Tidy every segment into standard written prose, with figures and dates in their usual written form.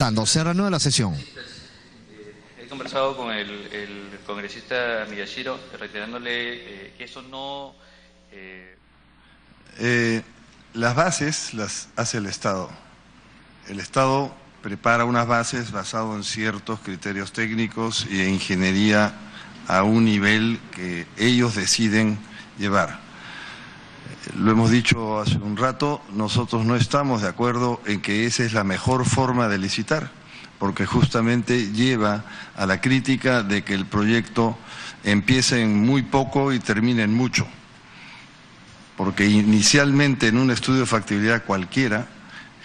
Se reanuda la sesión. He conversado con el congresista Miyashiro, reiterándole que eso no... Las bases las hace el Estado. El Estado prepara unas bases basado en ciertos criterios técnicos y de ingeniería a un nivel que ellos deciden llevar. Lo hemos dicho hace un rato, nosotros no estamos de acuerdo en que esa es la mejor forma de licitar, porque justamente lleva a la crítica de que el proyecto empiece en muy poco y termine en mucho. Porque inicialmente en un estudio de factibilidad cualquiera,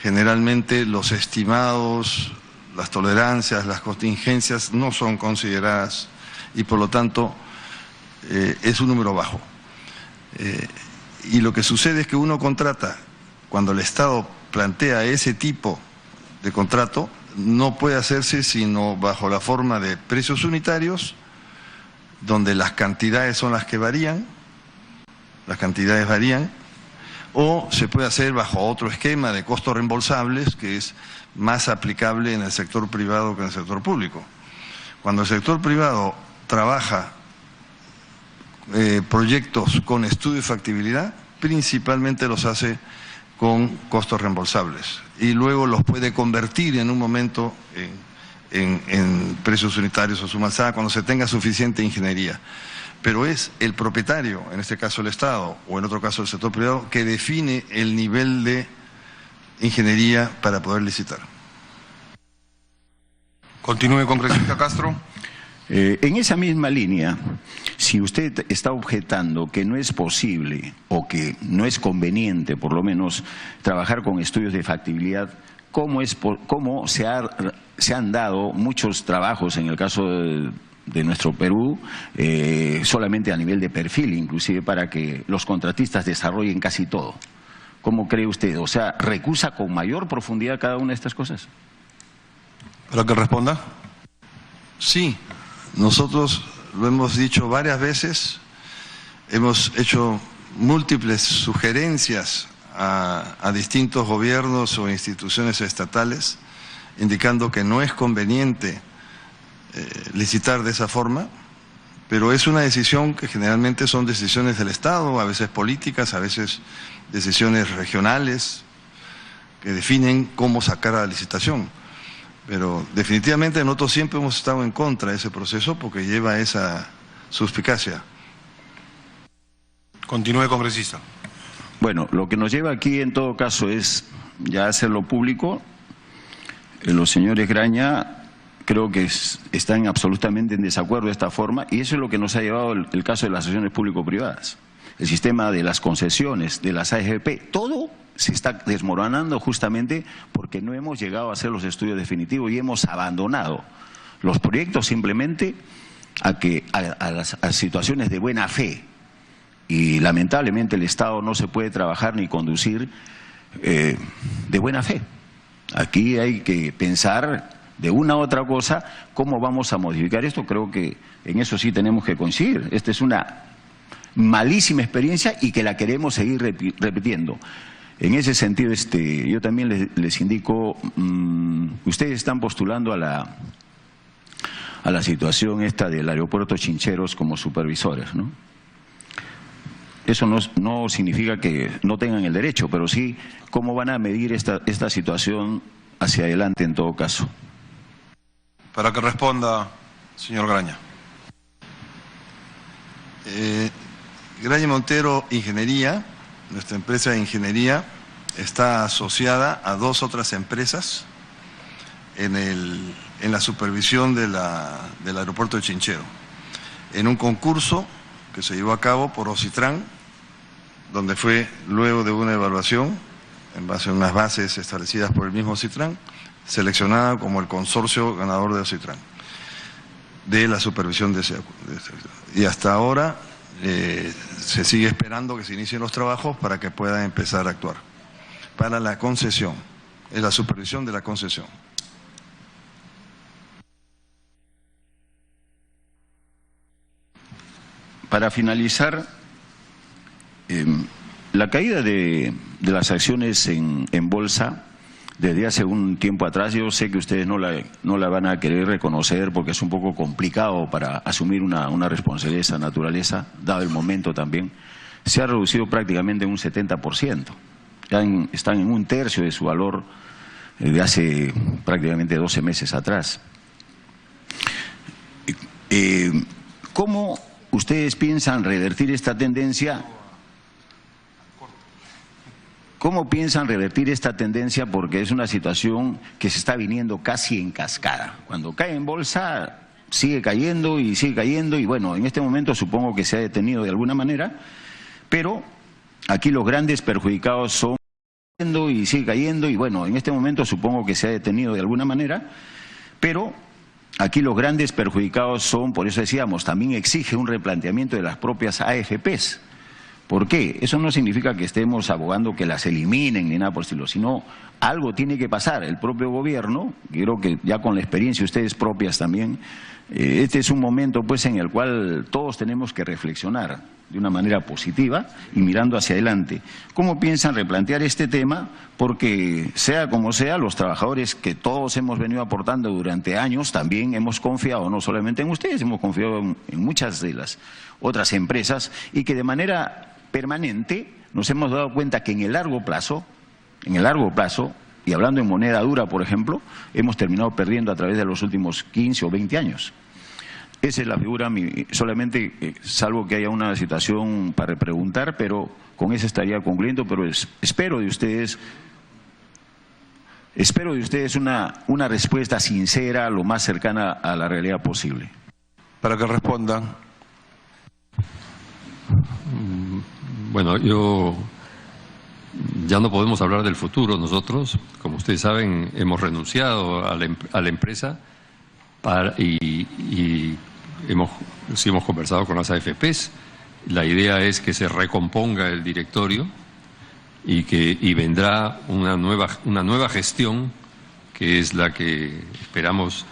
generalmente los estimados, las tolerancias, las contingencias no son consideradas y por lo tanto es un número bajo. Y lo que sucede es que uno contrata, cuando el Estado plantea ese tipo de contrato, no puede hacerse sino bajo la forma de precios unitarios, donde las cantidades son las que varían, o se puede hacer bajo otro esquema de costos reembolsables que es más aplicable en el sector privado que en el sector público. Cuando el sector privado trabaja proyectos con estudio de factibilidad, principalmente los hace con costos reembolsables y luego los puede convertir en un momento en precios unitarios o suma alzada cuando se tenga suficiente ingeniería. Pero es el propietario, en este caso el Estado o en otro caso el sector privado, que define el nivel de ingeniería para poder licitar. Continúe, congresista Castro. En esa misma línea, si usted está objetando que no es posible o que no es conveniente, por lo menos, trabajar con estudios de factibilidad, ¿cómo se han dado muchos trabajos en el caso de nuestro Perú, solamente a nivel de perfil, inclusive para que los contratistas desarrollen casi todo? ¿Cómo cree usted? O sea, ¿recusa con mayor profundidad cada una de estas cosas? ¿Para que responda? Sí, nosotros lo hemos dicho varias veces, hemos hecho múltiples sugerencias a distintos gobiernos o instituciones estatales, indicando que no es conveniente licitar de esa forma, pero es una decisión que generalmente son decisiones del Estado, a veces políticas, a veces decisiones regionales, que definen cómo sacar a la licitación. Pero definitivamente nosotros siempre hemos estado en contra de ese proceso porque lleva esa suspicacia. Continúe, congresista. Bueno, lo que nos lleva aquí en todo caso es ya hacerlo público. Los señores Graña creo que están absolutamente en desacuerdo de esta forma y eso es lo que nos ha llevado el caso de las asociaciones público-privadas. El sistema de las concesiones, de las AFP, todo se está desmoronando justamente porque no hemos llegado a hacer los estudios definitivos y hemos abandonado los proyectos simplemente a las situaciones de buena fe. Y lamentablemente el Estado no se puede trabajar ni conducir de buena fe. Aquí hay que pensar de una u otra cosa cómo vamos a modificar esto. Creo que en eso sí tenemos que coincidir. Esta es una malísima experiencia y que la queremos seguir repitiendo. En ese sentido, yo también les indico, ustedes están postulando a la situación esta del aeropuerto Chincheros como supervisores, ¿no? Eso no significa que no tengan el derecho, pero sí cómo van a medir esta situación hacia adelante en todo caso. Para que responda, señor Graña. Graña Montero Ingeniería, nuestra empresa de ingeniería, está asociada a dos otras empresas en la supervisión del aeropuerto de Chinchero. En un concurso que se llevó a cabo por Ocitran, donde fue luego de una evaluación, en base a unas bases establecidas por el mismo Ocitran, seleccionada como el consorcio ganador de Ocitran, de la supervisión de ese. Y hasta ahora se sigue esperando que se inicien los trabajos para que puedan empezar a actuar. Para la concesión, es la supervisión de la concesión. Para finalizar, la caída de las acciones en bolsa desde hace un tiempo atrás. Yo sé que ustedes no la van a querer reconocer porque es un poco complicado para asumir una responsabilidad de esa naturaleza, dado el momento también. Se ha reducido prácticamente en un 70%. Ya están en un tercio de su valor de hace prácticamente 12 meses atrás. ¿Cómo ustedes piensan revertir esta tendencia? ¿Cómo piensan revertir esta tendencia? Porque es una situación que se está viniendo casi en cascada. Cuando cae en bolsa, sigue cayendo y bueno, en este momento supongo que se ha detenido de alguna manera, pero aquí los grandes perjudicados son y sigue cayendo y bueno, en este momento supongo que se ha detenido de alguna manera, pero aquí los grandes perjudicados son, por eso decíamos, también exige un replanteamiento de las propias AFPs. ¿Por qué? Eso no significa que estemos abogando que las eliminen ni nada por el estilo, sino algo tiene que pasar. El propio gobierno, creo que ya con la experiencia ustedes propias también, este es un momento pues en el cual todos tenemos que reflexionar de una manera positiva y mirando hacia adelante. ¿Cómo piensan replantear este tema? Porque sea como sea, los trabajadores que todos hemos venido aportando durante años, también hemos confiado, no solamente en ustedes, hemos confiado en muchas de las otras empresas y que de manera permanente nos hemos dado cuenta que en el largo plazo, y hablando en moneda dura, por ejemplo, hemos terminado perdiendo a través de los últimos 15 o 20 años. Esa es la figura, solamente salvo que haya una situación para preguntar, pero con eso estaría concluyendo, pero espero de ustedes una respuesta sincera, lo más cercana a la realidad posible. Para que respondan. Bueno, ya no podemos hablar del futuro. Nosotros, como ustedes saben, hemos renunciado a la empresa y hemos conversado con las AFPs. La idea es que se recomponga el directorio y vendrá una nueva gestión, que es la que esperamos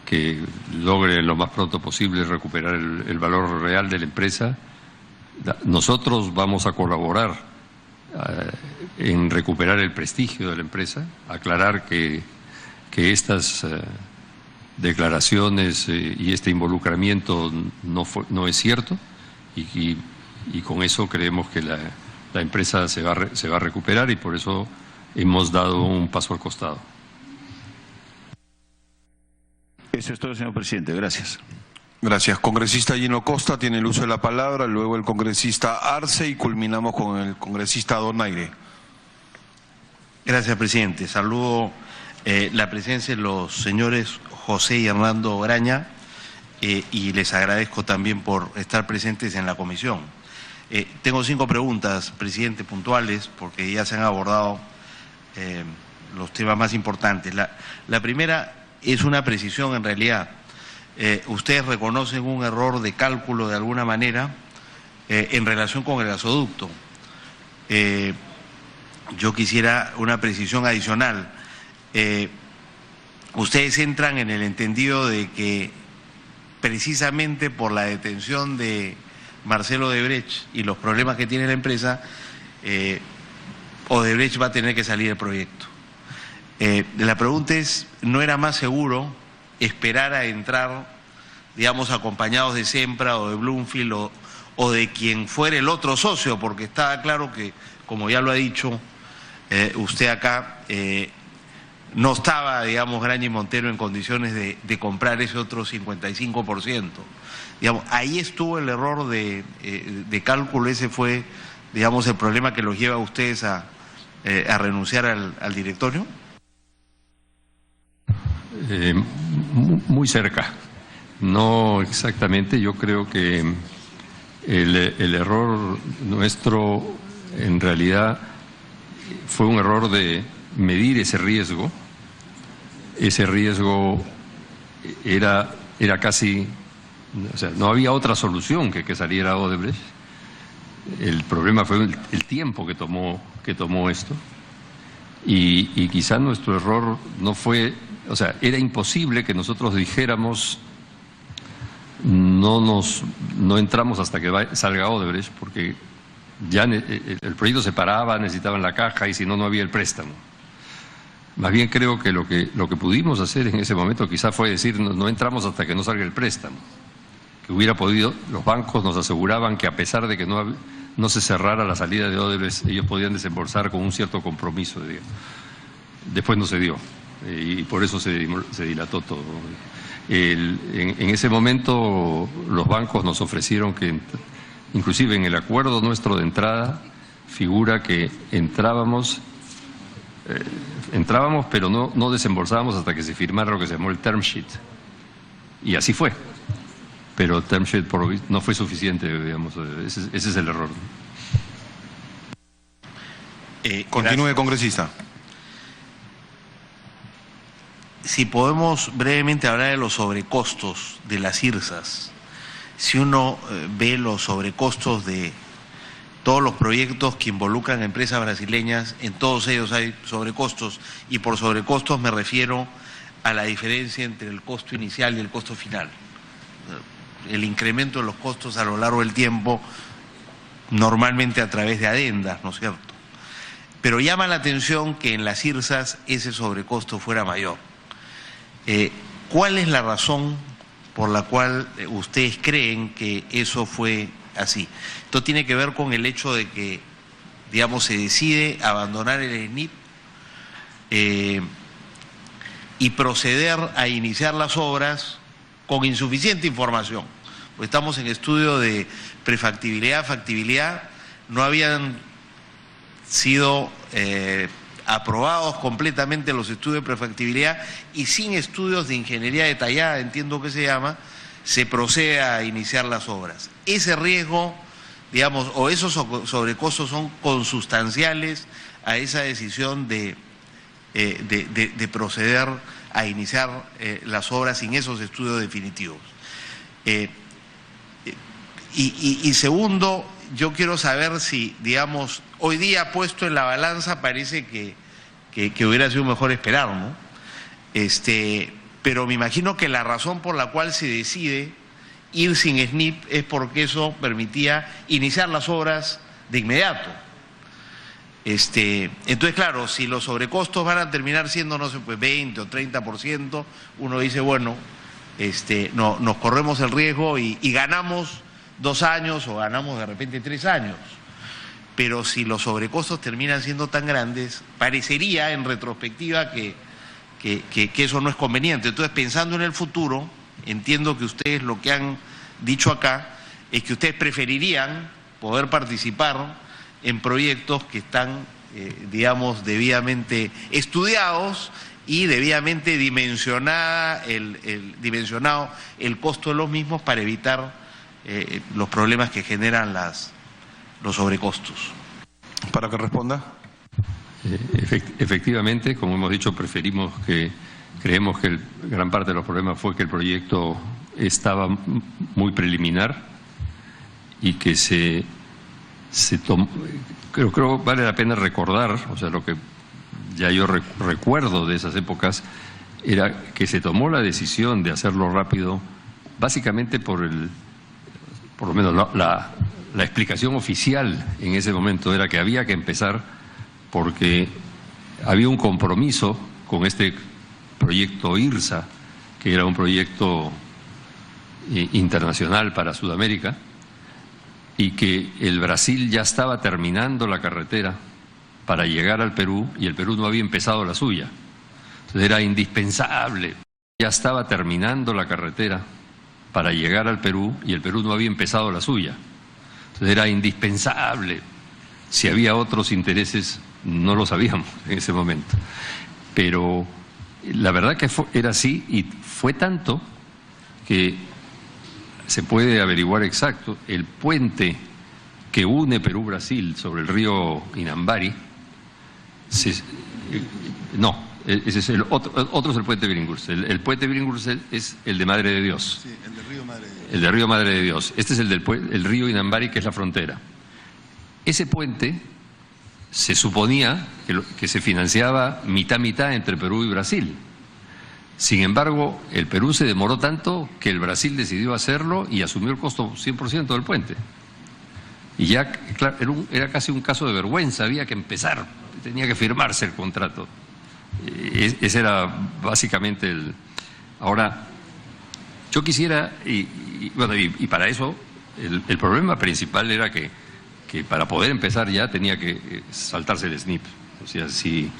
que logre lo más pronto posible recuperar el valor real de la empresa. Nosotros vamos a colaborar en recuperar el prestigio de la empresa, aclarar que estas declaraciones y este involucramiento no es cierto y con eso creemos que la empresa se va a recuperar y por eso hemos dado un paso al costado. Eso es todo, señor presidente. Gracias. Gracias. Congresista Gino Costa tiene el uso de la palabra, luego el congresista Arce y culminamos con el congresista Donaire. Gracias, presidente. Saludo la presencia de los señores José y Hernando Graña y les agradezco también por estar presentes en la comisión. Tengo 5 preguntas, presidente, puntuales, porque ya se han abordado los temas más importantes. La primera es una precisión en realidad. Ustedes reconocen un error de cálculo de alguna manera en relación con el gasoducto. Yo quisiera una precisión adicional. Ustedes entran en el entendido de que precisamente por la detención de Marcelo Odebrecht y los problemas que tiene la empresa, Odebrecht va a tener que salir del proyecto. La pregunta es, ¿no era más seguro esperar a entrar, digamos, acompañados de Sempra o de Bloomfield o de quien fuera el otro socio? Porque está claro que, como ya lo ha dicho usted acá, no estaba, digamos, Graña y Montero en condiciones de comprar ese otro 55%. Digamos, ahí estuvo el error de cálculo, ese fue, digamos, el problema que los lleva a ustedes a renunciar al directorio. Muy cerca, no exactamente. Yo creo que el error nuestro en realidad fue un error de medir ese riesgo. Ese riesgo era casi, o sea, no había otra solución que saliera Odebrecht. El problema fue el tiempo que tomó esto y quizá nuestro error no fue, o sea, era imposible que nosotros dijéramos no entramos hasta que salga Odebrecht, porque ya el proyecto se paraba, necesitaban la caja y si no, no había el préstamo. Más bien creo que lo que pudimos hacer en ese momento quizás fue decir no entramos hasta que no salga el préstamo. Que hubiera podido, los bancos nos aseguraban que a pesar de que no se cerrara la salida de Odebrecht, ellos podían desembolsar con un cierto compromiso, digamos. Después no se dio y por eso se dilató todo. En ese momento los bancos nos ofrecieron que, inclusive en el acuerdo nuestro de entrada, figura que entrábamos pero no desembolsábamos hasta que se firmara lo que se llamó el term sheet. Y así fue. Pero el term sheet no fue suficiente, digamos. Ese es el error. Continúe, congresista. Si podemos brevemente hablar de los sobrecostos de las IRSAs. Si uno ve los sobrecostos de todos los proyectos que involucran a empresas brasileñas, en todos ellos hay sobrecostos, y por sobrecostos me refiero a la diferencia entre el costo inicial y el costo final. El incremento de los costos a lo largo del tiempo, normalmente a través de adendas, ¿no es cierto? Pero llama la atención que en las IRSAs ese sobrecosto fuera mayor. ¿Cuál es la razón por la cual ustedes creen que eso fue así? Esto tiene que ver con el hecho de que, digamos, se decide abandonar el SNIP y proceder a iniciar las obras con insuficiente información. Pues estamos en estudio de prefactibilidad, factibilidad, no habían sido aprobados completamente los estudios de prefactibilidad y sin estudios de ingeniería detallada, entiendo que se llama, se procede a iniciar las obras. Ese riesgo, digamos, o esos sobrecostos son consustanciales a esa decisión de proceder a iniciar las obras sin esos estudios definitivos. Y segundo, yo quiero saber si, digamos, hoy día puesto en la balanza parece que hubiera sido mejor esperar, ¿no? Pero me imagino que la razón por la cual se decide ir sin SNIP es porque eso permitía iniciar las obras de inmediato. Entonces, claro, si los sobrecostos van a terminar siendo, no sé, pues 20 o 30%, uno dice, bueno, no, nos corremos el riesgo y ganamos 2 años o ganamos de repente 3 años. Pero si los sobrecostos terminan siendo tan grandes, parecería en retrospectiva que eso no es conveniente. Entonces, pensando en el futuro, entiendo que ustedes lo que han dicho acá es que ustedes preferirían poder participar en proyectos que están, digamos, debidamente estudiados y debidamente dimensionado el costo de los mismos para evitar los problemas que generan los sobrecostos. Para que responda. Efectivamente, como hemos dicho, creemos que gran parte de los problemas fue que el proyecto estaba muy preliminar y que se tomó, creo vale la pena recordar, o sea, lo que ya yo recuerdo de esas épocas era que se tomó la decisión de hacerlo rápido, básicamente por lo menos la explicación oficial en ese momento era que había que empezar porque había un compromiso con este proyecto IRSA, que era un proyecto internacional para Sudamérica, y que el Brasil ya estaba terminando la carretera para llegar al Perú y el Perú no había empezado la suya. Entonces era indispensable, ya estaba terminando la carretera para llegar al Perú y el Perú no había empezado la suya. Entonces era indispensable. Si había otros intereses, no lo sabíamos en ese momento. Pero la verdad que era así y fue tanto que se puede averiguar exacto. El puente que une Perú-Brasil sobre el río Inambari, ese es otro es el puente Billinghurst. El puente Billinghurst es el de Madre de Dios. Sí, el del río Madre de Dios. El del río Madre de Dios. Este es el río Inambari, que es la frontera. Ese puente se suponía que se financiaba mitad entre Perú y Brasil. Sin embargo, el Perú se demoró tanto que el Brasil decidió hacerlo y asumió el costo 100% del puente. Y ya, claro, era casi un caso de vergüenza, había que empezar, tenía que firmarse el contrato. Ese era básicamente el... Ahora, yo quisiera, y para eso, el problema principal era que para poder empezar ya tenía que saltarse el SNIP. O sea, si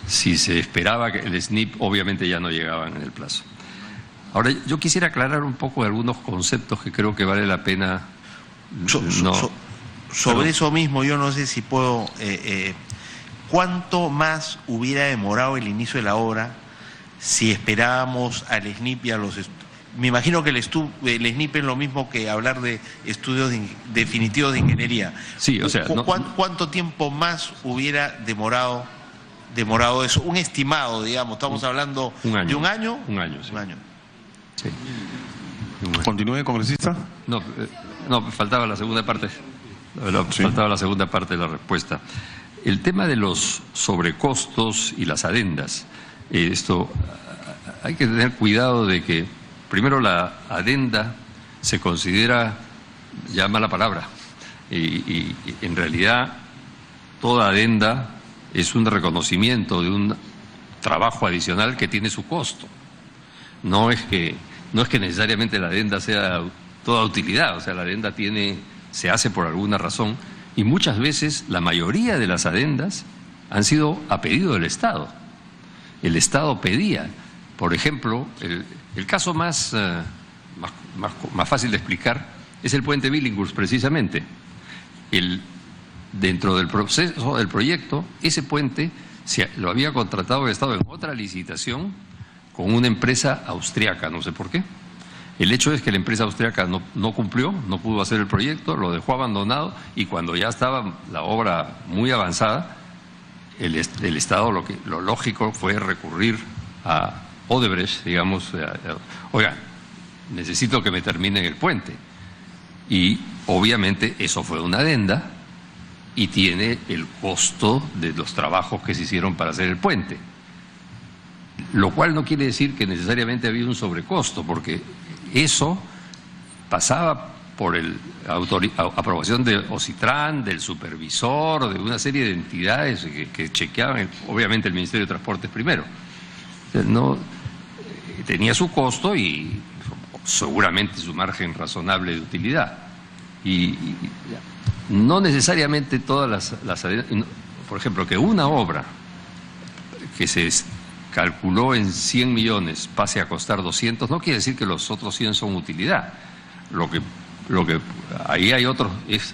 se esperaba que el SNIP, obviamente ya no llegaban en el plazo. Ahora, yo quisiera aclarar un poco algunos conceptos que creo que vale la pena... Sobre eso mismo, yo no sé si puedo... ¿Cuánto más hubiera demorado el inicio de la obra si esperábamos al SNIP y a los... Me imagino que el SNIP es lo mismo que hablar de estudios definitivos de ingeniería. Sí, o sea... ¿Cuánto tiempo más hubiera demorado eso? Un estimado, digamos, estamos hablando de un año. Un año, sí. Un año. Sí. Continúe, congresista. No, faltaba la segunda parte. Sí. Faltaba la segunda parte de la respuesta. El tema de los sobrecostos y las adendas. Esto hay que tener cuidado de que, primero, la adenda se considera ya mala palabra. Y en realidad, toda adenda es un reconocimiento de un trabajo adicional que tiene su costo. No es que necesariamente la adenda sea toda utilidad, o sea, la adenda se hace por alguna razón, y muchas veces la mayoría de las adendas han sido a pedido del Estado. El Estado pedía, por ejemplo, el caso más fácil de explicar es el puente Billinghurst, precisamente. Dentro del proceso del proyecto, ese puente lo había contratado el Estado en otra licitación con una empresa austriaca, no sé por qué. El hecho es que la empresa austriaca no cumplió, no pudo hacer el proyecto, lo dejó abandonado, y cuando ya estaba la obra muy avanzada, el Estado lo lógico fue recurrir a Odebrecht, digamos, oiga, necesito que me terminen el puente. Y obviamente eso fue una adenda y tiene el costo de los trabajos que se hicieron para hacer el puente. Lo cual no quiere decir que necesariamente había un sobrecosto, porque eso pasaba por aprobación de OCITRAN, del supervisor, de una serie de entidades que chequeaban, obviamente el Ministerio de Transportes primero. No, tenía su costo y seguramente su margen razonable de utilidad. Y no necesariamente todas las por ejemplo, que una obra que se calculó en 100 millones pase a costar 200, no quiere decir que los otros 100 son utilidad. Lo que ahí hay otros,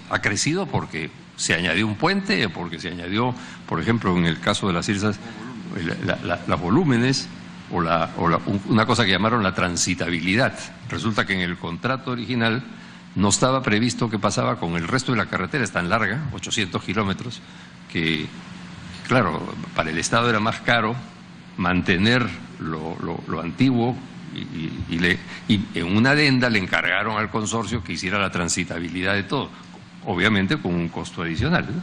ha crecido porque se añadió un puente, porque se añadió, por ejemplo, en el caso de las IRSAs, los volúmenes o una cosa que llamaron la transitabilidad. Resulta que en el contrato original no estaba previsto qué pasaba con el resto de la carretera, es tan larga, 800 kilómetros, que, claro, para el Estado era más caro mantener lo antiguo y en una adenda le encargaron al consorcio que hiciera la transitabilidad de todo, obviamente con un costo adicional, ¿no?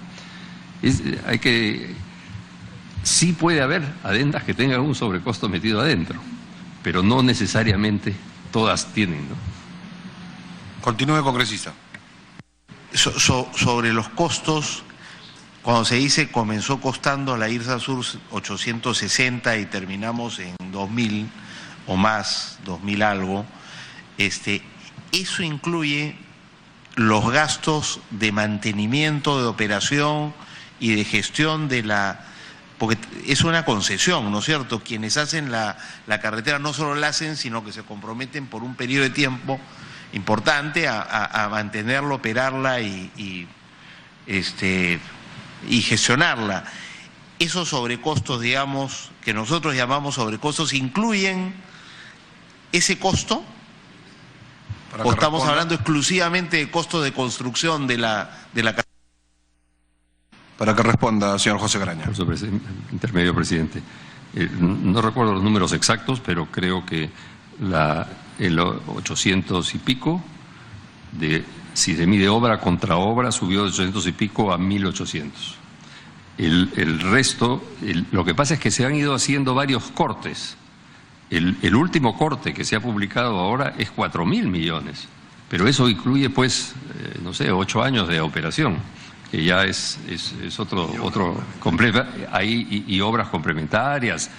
Sí puede haber adendas que tengan un sobrecosto metido adentro, pero no necesariamente todas tienen, ¿no? Continúe, congresista. Sobre los costos, cuando se dice comenzó costando la IRSA Sur 860 y terminamos en 2000 o más, 2000 algo, eso incluye los gastos de mantenimiento, de operación y de gestión porque es una concesión, ¿no es cierto? Quienes hacen la carretera no solo la hacen, sino que se comprometen por un periodo de tiempo importante a mantenerla, operarla y gestionarla. Esos sobrecostos, digamos, que nosotros llamamos sobrecostos, ¿incluyen ese costo? ¿O estamos hablando exclusivamente de costos de construcción de la carretera? Para que responda, señor José Graña. Intermedio presidente. No recuerdo los números exactos, pero creo que el 800 y pico, si se mide obra contra obra, subió de 800 y pico a 1800. El resto, lo que pasa es que se han ido haciendo varios cortes. El último corte que se ha publicado ahora es 4.000 millones, pero eso incluye, pues, no sé, 8 años de operación. que ya es otro complejo, ahí y obras complementarias,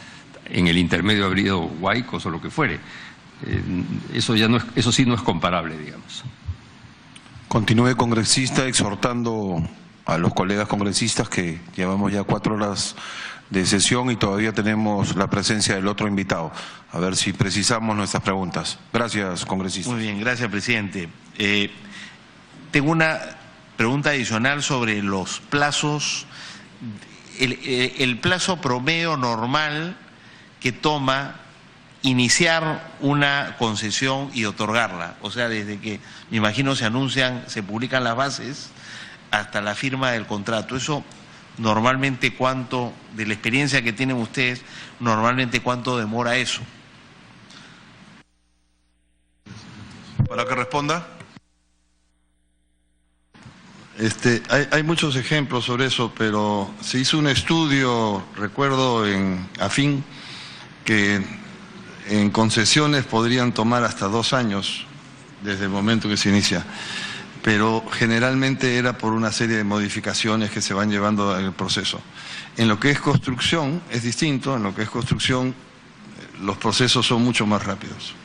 en el intermedio ha habido huaicos o lo que fuere. Eso sí no es comparable, digamos. Continúe, congresista, exhortando a los colegas congresistas que llevamos ya 4 horas de sesión y todavía tenemos la presencia del otro invitado. A ver si precisamos nuestras preguntas. Gracias, congresista. Muy bien, gracias, presidente. Tengo una pregunta adicional sobre los plazos. El plazo promedio normal que toma iniciar una concesión y otorgarla, o sea, desde que, me imagino, se anuncian, se publican las bases hasta la firma del contrato. Eso normalmente, ¿cuánto, de la experiencia que tienen ustedes, normalmente cuánto demora eso? Para que responda. Hay muchos ejemplos sobre eso, pero se hizo un estudio, recuerdo, en AFIN, que en concesiones podrían tomar hasta 2 años desde el momento que se inicia, pero generalmente era por una serie de modificaciones que se van llevando en el proceso. En lo que es construcción es distinto, en lo que es construcción los procesos son mucho más rápidos.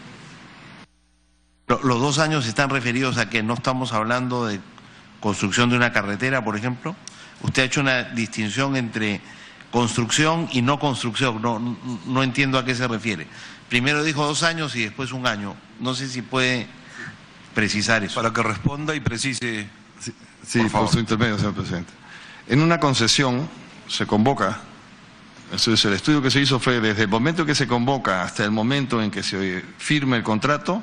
¿Los 2 años están referidos a que no estamos hablando de construcción de una carretera, por ejemplo? Usted ha hecho una distinción entre construcción y no construcción, no entiendo a qué se refiere. Primero dijo 2 años y después 1 año. No sé si puede precisar eso. Para que responda y precise. Sí, por su intermedio, señor presidente. En una concesión se convoca, entonces el estudio que se hizo fue desde el momento que se convoca hasta el momento en que se firme el contrato,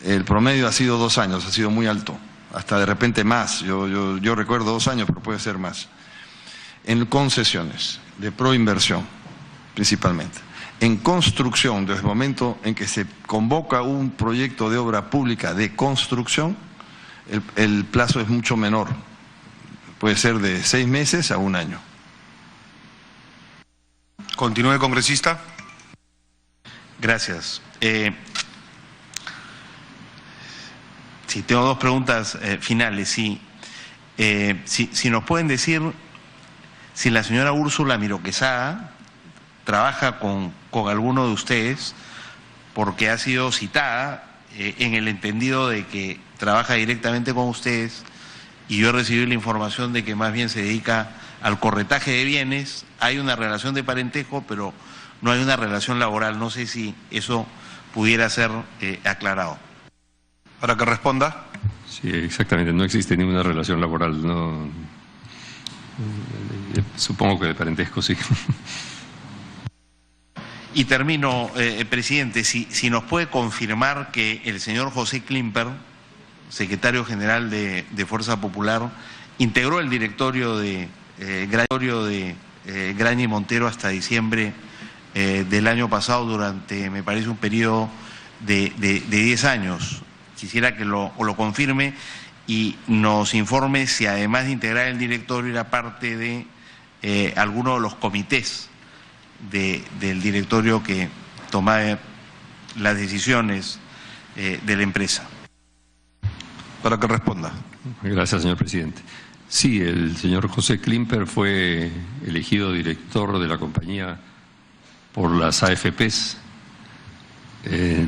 el promedio ha sido 2 años, ha sido muy alto, hasta de repente más. Yo recuerdo 2 años, pero puede ser más. En concesiones de proinversión, principalmente. En construcción, desde el momento en que se convoca un proyecto de obra pública de construcción, el plazo es mucho menor. Puede ser de 6 meses a 1 año. Continúe, congresista. Gracias. Sí, tengo 2 preguntas finales. Si nos pueden decir si la señora Úrsula Miró Quesada trabaja con alguno de ustedes, porque ha sido citada en el entendido de que trabaja directamente con ustedes, y yo he recibido la información de que más bien se dedica al corretaje de bienes. Hay una relación de parentesco, pero no hay una relación laboral. No sé si eso pudiera ser aclarado. Para que responda. Sí, exactamente, no existe ninguna relación laboral, no. Supongo que de parentesco sí. Y termino, presidente, si nos puede confirmar que el señor José Klimper, secretario general de Fuerza Popular, integró el directorio de Graña y Montero hasta diciembre del año pasado, durante, me parece, un periodo de 10 años. Quisiera que lo confirme y nos informe si, además de integrar el directorio, era parte de alguno de los comités del directorio que toma las decisiones de la empresa. Para que responda. Gracias, señor presidente. Sí, el señor José Klimper fue elegido director de la compañía por las AFPs.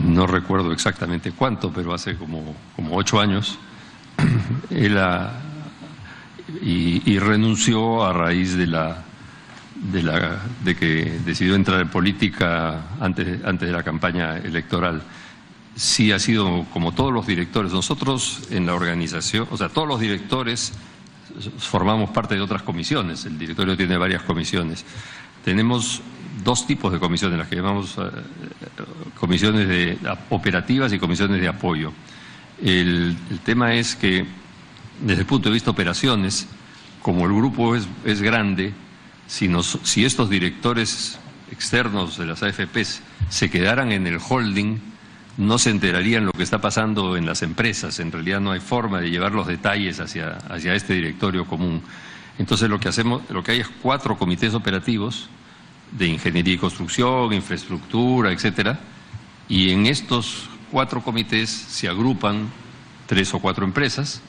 No recuerdo exactamente cuánto, pero hace como 8 años. Él y renunció a raíz de que decidió entrar en política antes de la campaña electoral. Sí ha sido como todos los directores. Nosotros en la organización, o sea, todos los directores formamos parte de otras comisiones. El directorio tiene varias comisiones. Tenemos 2 tipos de comisiones, las que llamamos comisiones operativas y comisiones de apoyo. El tema es que, desde el punto de vista de operaciones, como el grupo es grande, si estos directores externos de las AFPs se quedaran en el holding, no se enterarían lo que está pasando en las empresas. En realidad no hay forma de llevar los detalles hacia este directorio común. Entonces lo que hay es 4 comités operativos de ingeniería y construcción, infraestructura, etcétera, y en estos 4 comités se agrupan 3 o 4 empresas,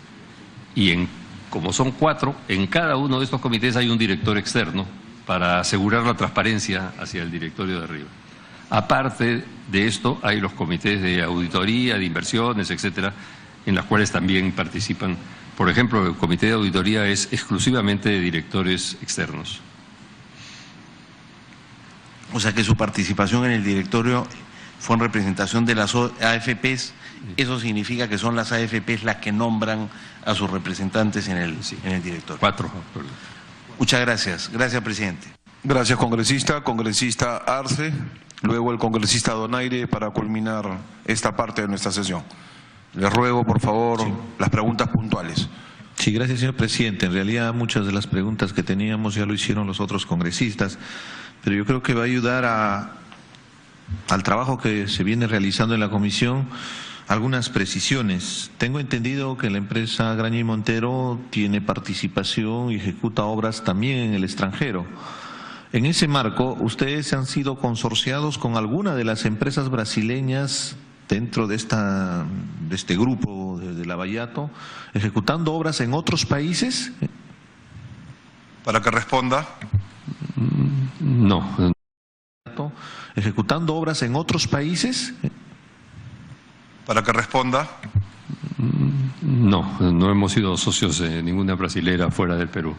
y en como son 4, en cada uno de estos comités hay un director externo para asegurar la transparencia hacia el directorio de arriba. Aparte de esto, hay los comités de auditoría, de inversiones, etcétera, en las cuales también participan. Por ejemplo, el comité de auditoría es exclusivamente de directores externos. O sea que su participación en el directorio fue en representación de las AFPs. Eso significa que son las AFPs las que nombran a sus representantes en el directorio. 4. Muchas gracias. Gracias, presidente. Gracias, congresista. Congresista Arce, luego el congresista Donaire para culminar esta parte de nuestra sesión. Les ruego, por favor, las preguntas puntuales. Sí, gracias, señor presidente. En realidad, muchas de las preguntas que teníamos ya lo hicieron los otros congresistas, pero yo creo que va a ayudar al trabajo que se viene realizando en la comisión algunas precisiones. Tengo entendido que la empresa Graña y Montero tiene participación y ejecuta obras también en el extranjero. En ese marco, ¿ustedes han sido consorciados con alguna de las empresas brasileñas dentro de este grupo de Lavallato, ejecutando obras en otros países? Para que responda. No. ¿Ejecutando obras en otros países? Para que responda. No, no hemos sido socios de ninguna brasilera fuera del Perú.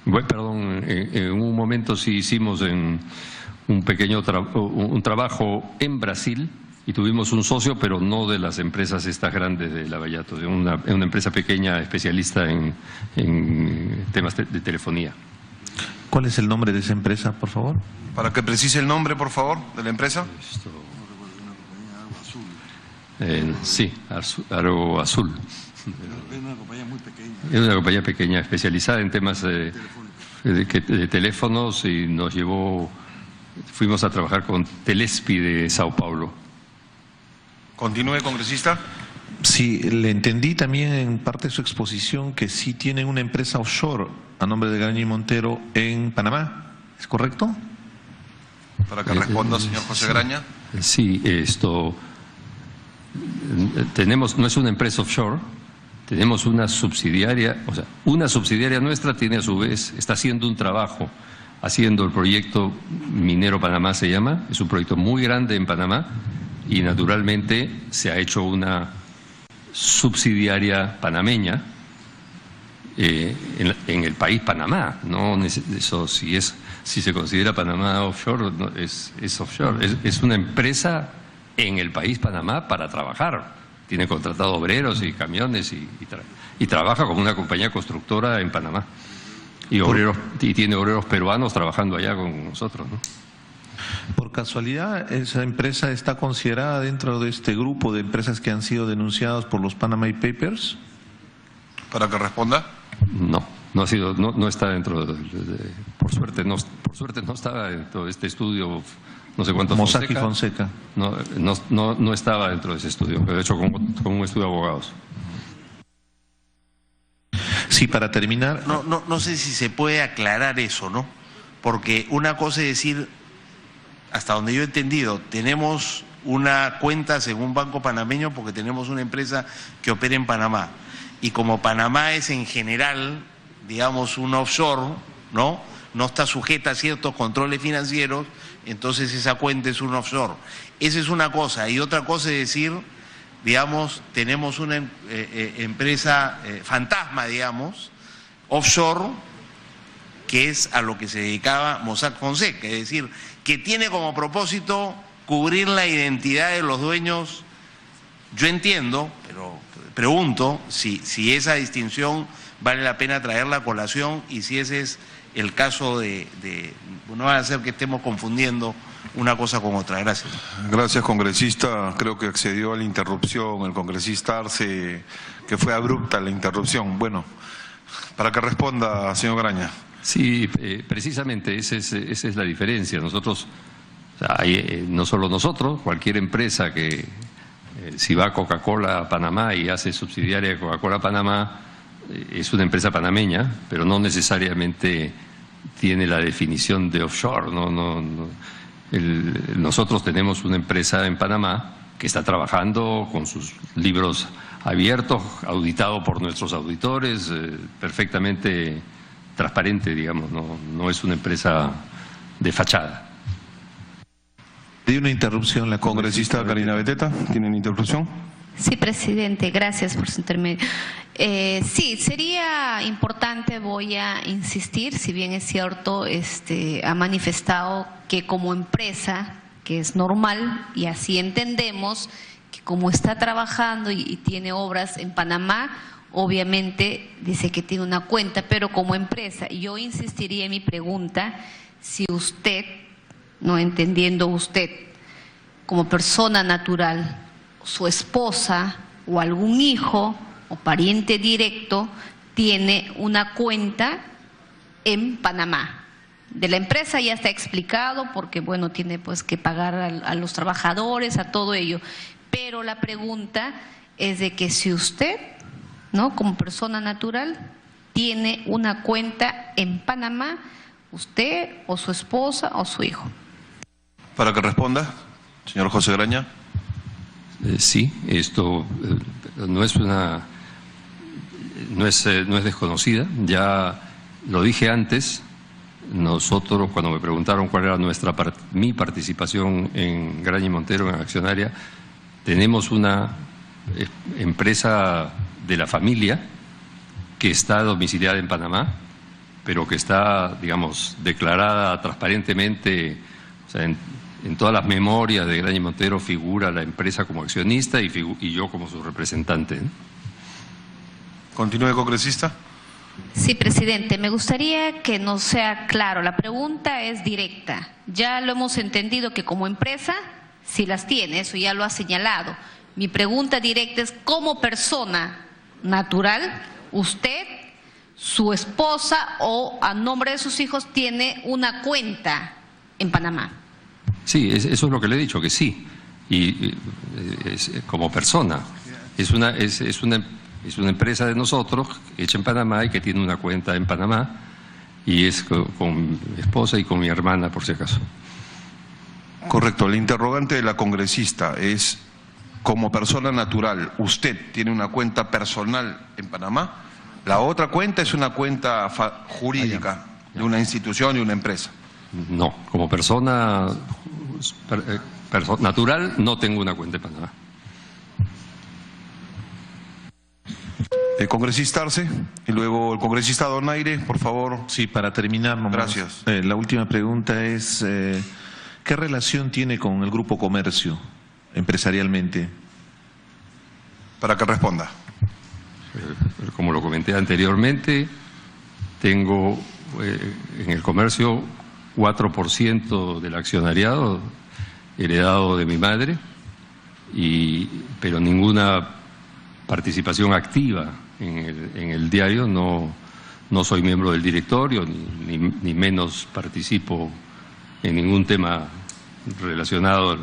Bueno, perdón, en un momento sí hicimos un pequeño trabajo en Brasil y tuvimos un socio, pero no de las empresas estas grandes de Lavallato, de una empresa pequeña especialista en temas de telefonía. ¿Cuál es el nombre de esa empresa, por favor? Para que precise el nombre, por favor, de la empresa. Sí, Aro Azul. Es una compañía muy pequeña. Es una compañía pequeña especializada en temas de teléfonos y fuimos a trabajar con Telespi de Sao Paulo. Continúe, congresista. Sí, le entendí también en parte de su exposición que sí tienen una empresa offshore a nombre de Graña y Montero en Panamá, ¿es correcto? Para que responda, señor José Graña. Sí, no es una empresa offshore, tenemos una subsidiaria, o sea, una subsidiaria nuestra tiene a su vez, está haciendo un trabajo, haciendo el proyecto Minero Panamá se llama, es un proyecto muy grande en Panamá y naturalmente se ha hecho una subsidiaria panameña en el país Panamá, no eso si se considera Panamá offshore, no, es offshore, es una empresa en el país Panamá para trabajar. Tiene contratado obreros y camiones y trabaja como una compañía constructora en Panamá. Y tiene obreros peruanos trabajando allá con nosotros, ¿no? Por casualidad, ¿esa empresa está considerada dentro de este grupo de empresas que han sido denunciadas por los Panama Papers? Para que responda. No está dentro por suerte no estaba dentro de este estudio. No sé cuántos Mossack y Fonseca. No estaba dentro de ese estudio, pero de hecho con un estudio de abogados. Sí, para terminar. No sé si se puede aclarar eso, ¿no? Porque una cosa es decir, hasta donde yo he entendido, tenemos una cuenta según Banco Panameño porque tenemos una empresa que opera en Panamá. Y como Panamá es en general, digamos, un offshore, ¿no? No está sujeta a ciertos controles financieros, entonces esa cuenta es un offshore. Esa es una cosa. Y otra cosa es decir, digamos, tenemos una empresa fantasma, digamos, offshore, que es a lo que se dedicaba Mossack Fonseca, es decir, que tiene como propósito cubrir la identidad de los dueños. Yo entiendo, pero pregunto si esa distinción vale la pena traerla a colación y si ese es el caso no va a ser que estemos confundiendo una cosa con otra. Gracias. Gracias, congresista. Creo que accedió a la interrupción el congresista Arce, que fue abrupta la interrupción. Bueno, para que responda, señor Graña. Sí, precisamente esa es la diferencia. Nosotros, no solo nosotros, cualquier empresa que si va a Coca-Cola a Panamá y hace subsidiaria de Coca-Cola Panamá, es una empresa panameña, pero no necesariamente tiene la definición de offshore. Nosotros tenemos una empresa en Panamá que está trabajando con sus libros abierto, auditado por nuestros auditores, perfectamente transparente, digamos, no es una empresa de fachada. Hay una interrupción, la Congresista Karina Beteta, ¿tienen interrupción? Sí, presidente, gracias por su intermedio. Sí, sería importante, voy a insistir, si bien es cierto, ha manifestado que como empresa, que es normal, y así entendemos, que como está trabajando y tiene obras en Panamá, obviamente dice que tiene una cuenta, pero como empresa, yo insistiría en mi pregunta, si usted, no entendiendo usted, como persona natural, su esposa o algún hijo o pariente directo tiene una cuenta en Panamá. De la empresa ya está explicado porque, bueno, tiene pues que pagar a los trabajadores, a todo ello. Pero la pregunta es de que si usted, ¿no?, como persona natural, tiene una cuenta en Panamá, usted o su esposa o su hijo. Para que responda, señor José Graña. Sí, esto no es desconocida. Ya lo dije antes. Nosotros, cuando me preguntaron cuál era mi participación en Graña y Montero, en Accionaria, tenemos una empresa de la familia que está domiciliada en Panamá, pero que está, digamos, declarada transparentemente, o sea, en todas las memorias de Graña y Montero figura la empresa como accionista y yo como su representante. Continúe, congresista. Sí, presidente, me gustaría que nos sea claro. La pregunta es directa. Ya lo hemos entendido que como empresa, sí las tiene, eso ya lo ha señalado. Mi pregunta directa es, como persona natural, usted, su esposa o a nombre de sus hijos tiene una cuenta en Panamá. Sí, eso es lo que le he dicho, que sí. Y como persona, es una empresa de nosotros, hecha en Panamá y que tiene una cuenta en Panamá, y es con mi esposa y con mi hermana, por si acaso. Correcto. El interrogante de la congresista es, como persona natural, ¿usted tiene una cuenta personal en Panamá? La otra cuenta es una cuenta jurídica de una institución y una empresa. No, como persona natural no tengo una cuenta en Panamá. El congresista Arce y luego el congresista Donaire, por favor. Sí, para terminar nomás. Gracias. La última pregunta es, ¿qué relación tiene con el Grupo Comercio empresarialmente? Para que responda. Como lo comenté anteriormente, tengo en el comercio 4% del accionariado heredado de mi madre, pero ninguna participación activa en el diario. No soy miembro del directorio, ni menos participo en ningún tema relacionado,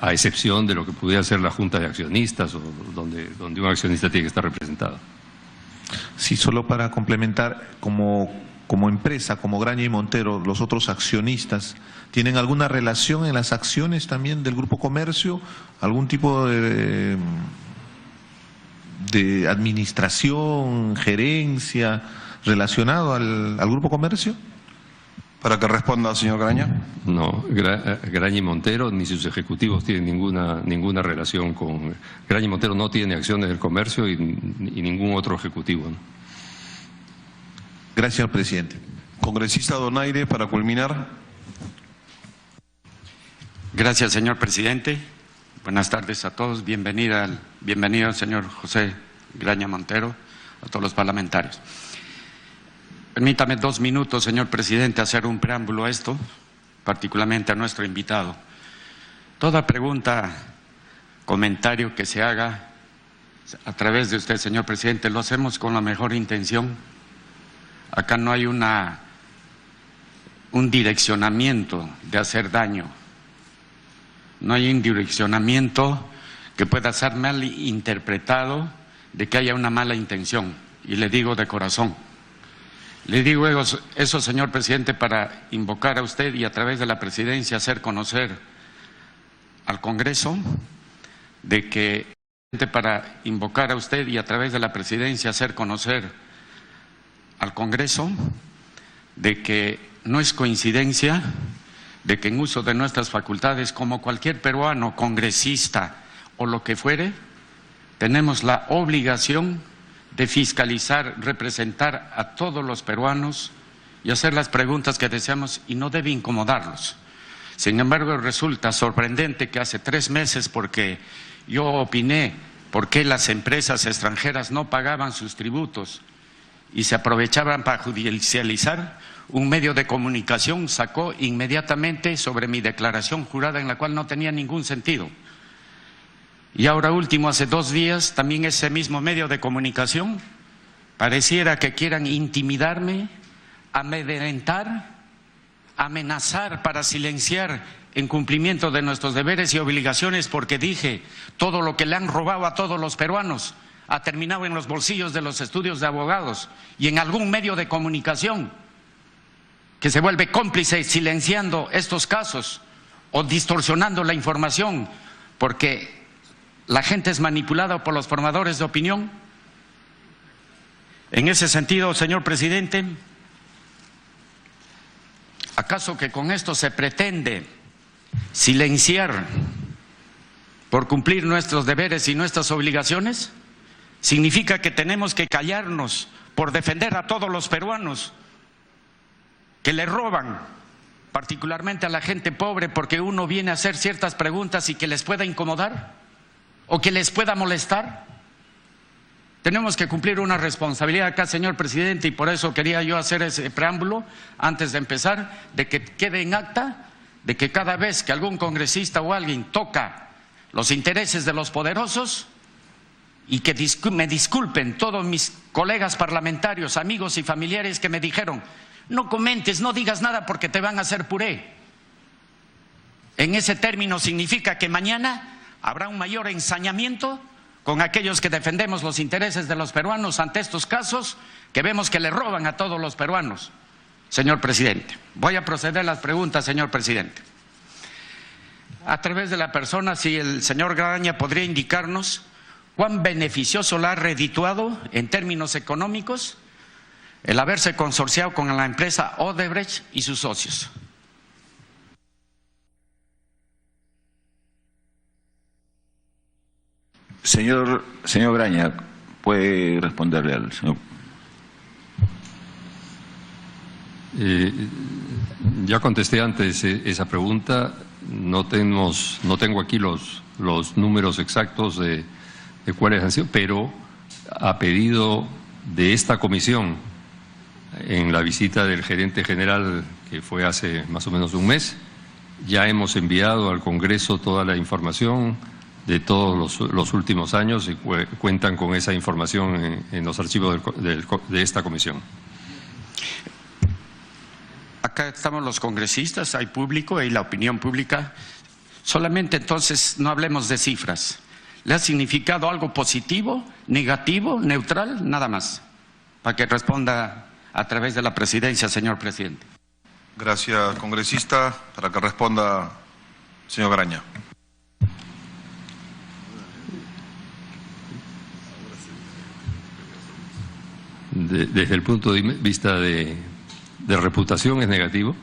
a excepción de lo que pudiera ser la Junta de Accionistas, o donde un accionista tiene que estar representado. Sí, solo para complementar, como empresa, como Graña y Montero, los otros accionistas, ¿tienen alguna relación en las acciones también del Grupo Comercio? ¿Algún tipo de administración, gerencia relacionado al Grupo Comercio? Para que responda, señor Graña. No, Graña y Montero ni sus ejecutivos tienen ninguna relación con... Graña y Montero no tiene acciones del comercio y ningún otro ejecutivo, ¿no? Gracias, señor presidente. Congresista Donaire, para culminar. Gracias, señor presidente. Buenas tardes a todos. Bienvenido, señor José Graña Montero, a todos los parlamentarios. Permítame 2 minutos, señor presidente, hacer un preámbulo a esto, particularmente a nuestro invitado. Toda pregunta, comentario que se haga a través de usted, señor presidente, lo hacemos con la mejor intención. Acá no hay un direccionamiento de hacer daño. No hay un direccionamiento que pueda ser mal interpretado de que haya una mala intención. Y le digo de corazón. Le digo eso, señor presidente, para invocar a usted y a través de la presidencia hacer conocer al Congreso de que para invocar a usted y a través de la presidencia hacer conocer al Congreso de que no es coincidencia de que en uso de nuestras facultades, como cualquier peruano, congresista o lo que fuere, tenemos la obligación de fiscalizar, representar a todos los peruanos y hacer las preguntas que deseamos, y no debe incomodarlos. Sin embargo, resulta sorprendente que hace 3 meses, porque yo opiné por qué las empresas extranjeras no pagaban sus tributos y se aprovechaban para judicializar, un medio de comunicación sacó inmediatamente sobre mi declaración jurada en la cual no tenía ningún sentido. Y ahora último, hace 2 días, también ese mismo medio de comunicación pareciera que quieran intimidarme, amedrentar, amenazar para silenciar en cumplimiento de nuestros deberes y obligaciones, porque dije todo lo que le han robado a todos los peruanos ha terminado en los bolsillos de los estudios de abogados y en algún medio de comunicación que se vuelve cómplice silenciando estos casos o distorsionando la información porque la gente es manipulada por los formadores de opinión. En ese sentido, señor presidente, ¿acaso que con esto se pretende silenciar por cumplir nuestros deberes y nuestras obligaciones? ¿Significa que tenemos que callarnos por defender a todos los peruanos que le roban, particularmente a la gente pobre, porque uno viene a hacer ciertas preguntas y que les pueda incomodar o que les pueda molestar? Tenemos que cumplir una responsabilidad acá, señor presidente, y por eso quería yo hacer ese preámbulo antes de empezar, de que quede en acta de que cada vez que algún congresista o alguien toca los intereses de los poderosos, y que me disculpen todos mis colegas parlamentarios, amigos y familiares que me dijeron: no comentes, no digas nada porque te van a hacer puré. En ese término significa que mañana habrá un mayor ensañamiento con aquellos que defendemos los intereses de los peruanos ante estos casos que vemos que le roban a todos los peruanos. Señor presidente, voy a proceder a las preguntas, señor presidente. A través de la persona, si el señor Graña podría indicarnos cuán beneficioso le ha redituado en términos económicos el haberse consorciado con la empresa Odebrecht y sus socios. Señor Graña, puede responderle al señor. Ya contesté antes esa pregunta. No tengo aquí los números exactos de cuáles han sido, pero a pedido de esta comisión, en la visita del gerente general que fue hace más o menos un mes, ya hemos enviado al Congreso toda la información de todos los últimos años y cuentan con esa información en los archivos de esta comisión. Acá estamos los congresistas, hay público, hay la opinión pública. Solamente entonces no hablemos de cifras. ¿Le ha significado algo positivo, negativo, neutral? Nada más, para que responda a través de la presidencia, señor presidente. Gracias, congresista. Para que responda, señor Graña. Desde el punto de vista de reputación es negativo.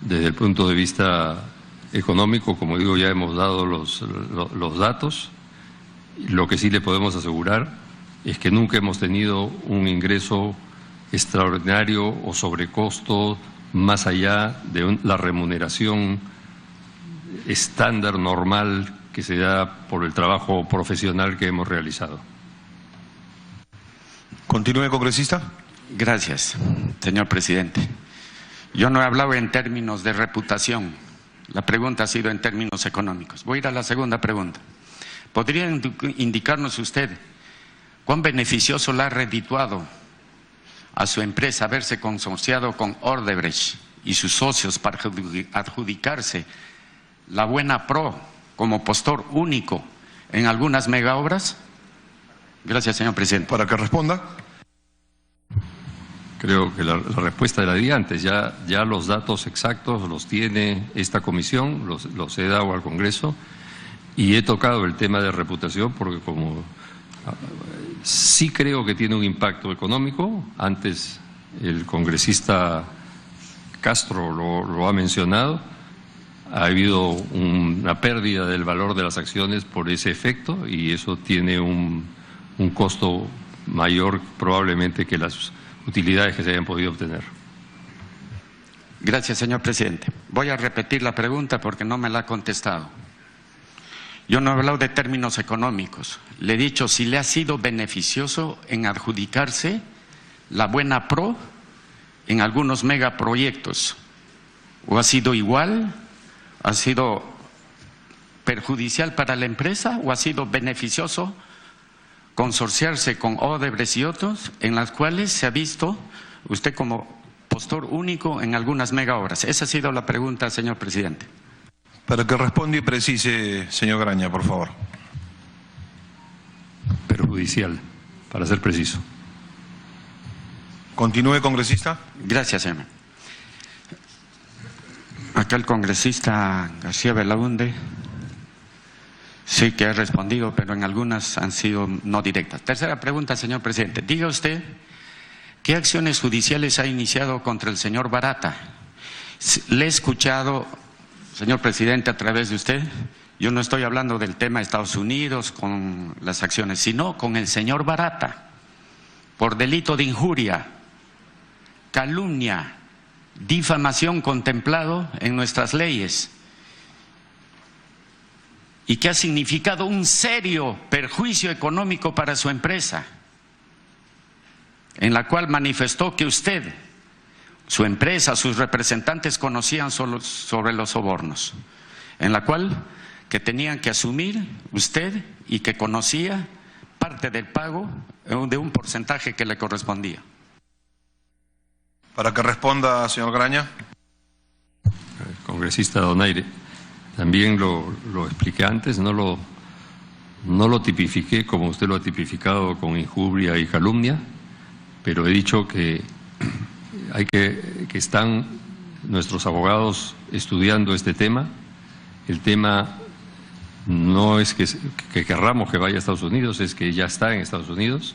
Desde el punto de vista económico, como digo, ya hemos dado los datos. Lo que sí le podemos asegurar es que nunca hemos tenido un ingreso extraordinario o sobrecosto más allá de la remuneración estándar normal que se da por el trabajo profesional que hemos realizado. Continúe, congresista. Gracias, señor presidente. Yo no he hablado en términos de reputación. La pregunta ha sido en términos económicos. Voy a ir a la segunda pregunta. ¿Podría indicarnos usted cuán beneficioso le ha redituado a su empresa haberse consorciado con Odebrecht y sus socios para adjudicarse la buena pro como postor único en algunas megaobras? Gracias, señor presidente. Para que responda. Creo que la respuesta la di antes. Ya los datos exactos los tiene esta comisión, los he dado al Congreso. Y he tocado el tema de reputación porque como sí creo que tiene un impacto económico. Antes el congresista Castro lo ha mencionado. Ha habido una pérdida del valor de las acciones por ese efecto y eso tiene un costo mayor probablemente que las utilidades que se hayan podido obtener. Gracias, señor presidente. Voy a repetir la pregunta porque no me la ha contestado. Yo no he hablado de términos económicos. Le he dicho si le ha sido beneficioso en adjudicarse la buena pro en algunos megaproyectos. ¿O ha sido igual? ¿Ha sido perjudicial para la empresa? ¿O ha sido beneficioso consorciarse con Odebrecht y otros en las cuales se ha visto usted como postor único en algunas mega obras? Esa ha sido la pregunta, señor presidente. Para que responda y precise, señor Graña, por favor. Perjudicial, para ser preciso. Continúe, congresista. Gracias, señor. Acá el congresista García Belaúnde sí que ha respondido, pero en algunas han sido no directas. Tercera pregunta, señor presidente. Diga usted, ¿qué acciones judiciales ha iniciado contra el señor Barata? Le he escuchado, señor presidente, a través de usted. Yo no estoy hablando del tema de Estados Unidos con las acciones, sino con el señor Barata, por delito de injuria, calumnia, difamación contemplado en nuestras leyes y que ha significado un serio perjuicio económico para su empresa, en la cual manifestó que usted, su empresa, sus representantes conocían solo sobre los sobornos, en la cual que tenían que asumir usted y que conocía parte del pago de un porcentaje que le correspondía. Para que responda, señor Graña. Congresista Donaire, también lo expliqué antes, no lo tipifiqué como usted lo ha tipificado con injuria y calumnia, pero he dicho que están nuestros abogados estudiando este tema. El tema no es que querramos que vaya a Estados Unidos, es que ya está en Estados Unidos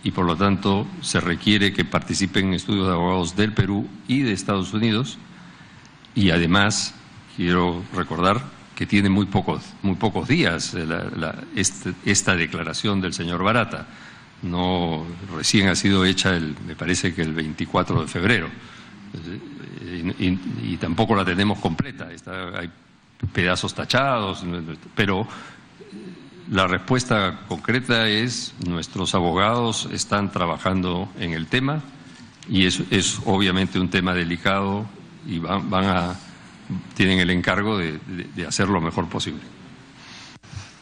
y por lo tanto se requiere que participen en estudios de abogados del Perú y de Estados Unidos. Y además quiero recordar que tiene muy pocos días esta declaración del señor Barata. No, recién ha sido hecha me parece que el 24 de febrero y tampoco la tenemos completa. Hay pedazos tachados, pero la respuesta concreta es: nuestros abogados están trabajando en el tema y es obviamente un tema delicado y tienen el encargo de hacer lo mejor posible.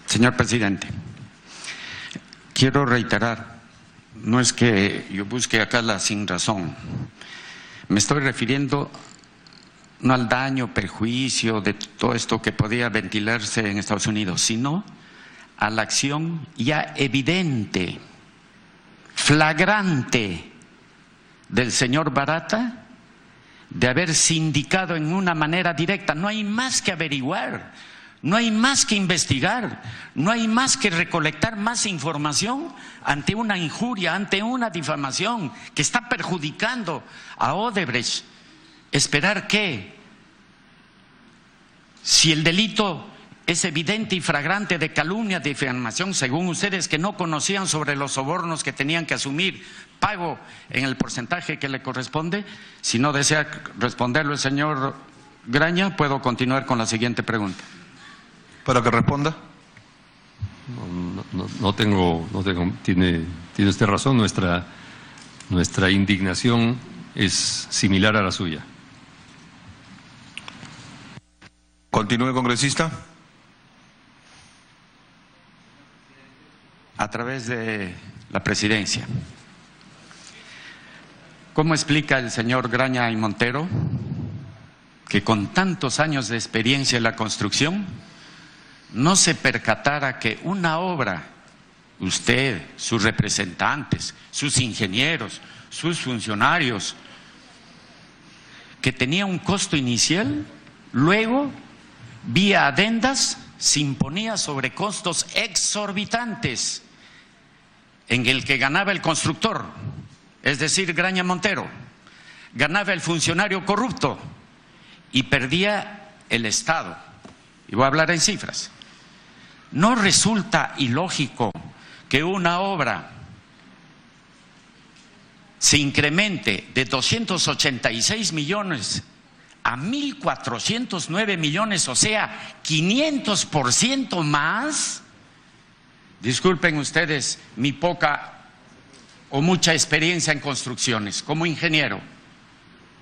Señor presidente, quiero reiterar, no es que yo busque acá la sinrazón, me estoy refiriendo no al daño, perjuicio de todo esto que podía ventilarse en Estados Unidos, sino a la acción ya evidente, flagrante del señor Barata de haber sindicado en una manera directa. No hay más que averiguar, no hay más que investigar, no hay más que recolectar más información ante una injuria, ante una difamación que está perjudicando a Odebrecht. Esperar que, si el delito es evidente y flagrante de calumnia, de difamación, según ustedes que no conocían sobre los sobornos que tenían que asumir, pago en el porcentaje que le corresponde. Si no desea responderlo el señor Graña, puedo continuar con la siguiente pregunta. Para que responda. Tiene usted razón, nuestra indignación es similar a la suya. Continúe, congresista. A través de la presidencia, ¿cómo explica el señor Graña y Montero que con tantos años de experiencia en la construcción no se percatara que una obra, usted, sus representantes, sus ingenieros, sus funcionarios, que tenía un costo inicial, luego, vía adendas, se imponía sobrecostos exorbitantes en el que ganaba el constructor, es decir, Graña Montero, ganaba el funcionario corrupto y perdía el Estado. Y voy a hablar en cifras. No resulta ilógico que una obra se incremente de 286 millones a 1.409 millones, o sea, 500% más. Disculpen ustedes mi poca o mucha experiencia en construcciones. Como ingeniero,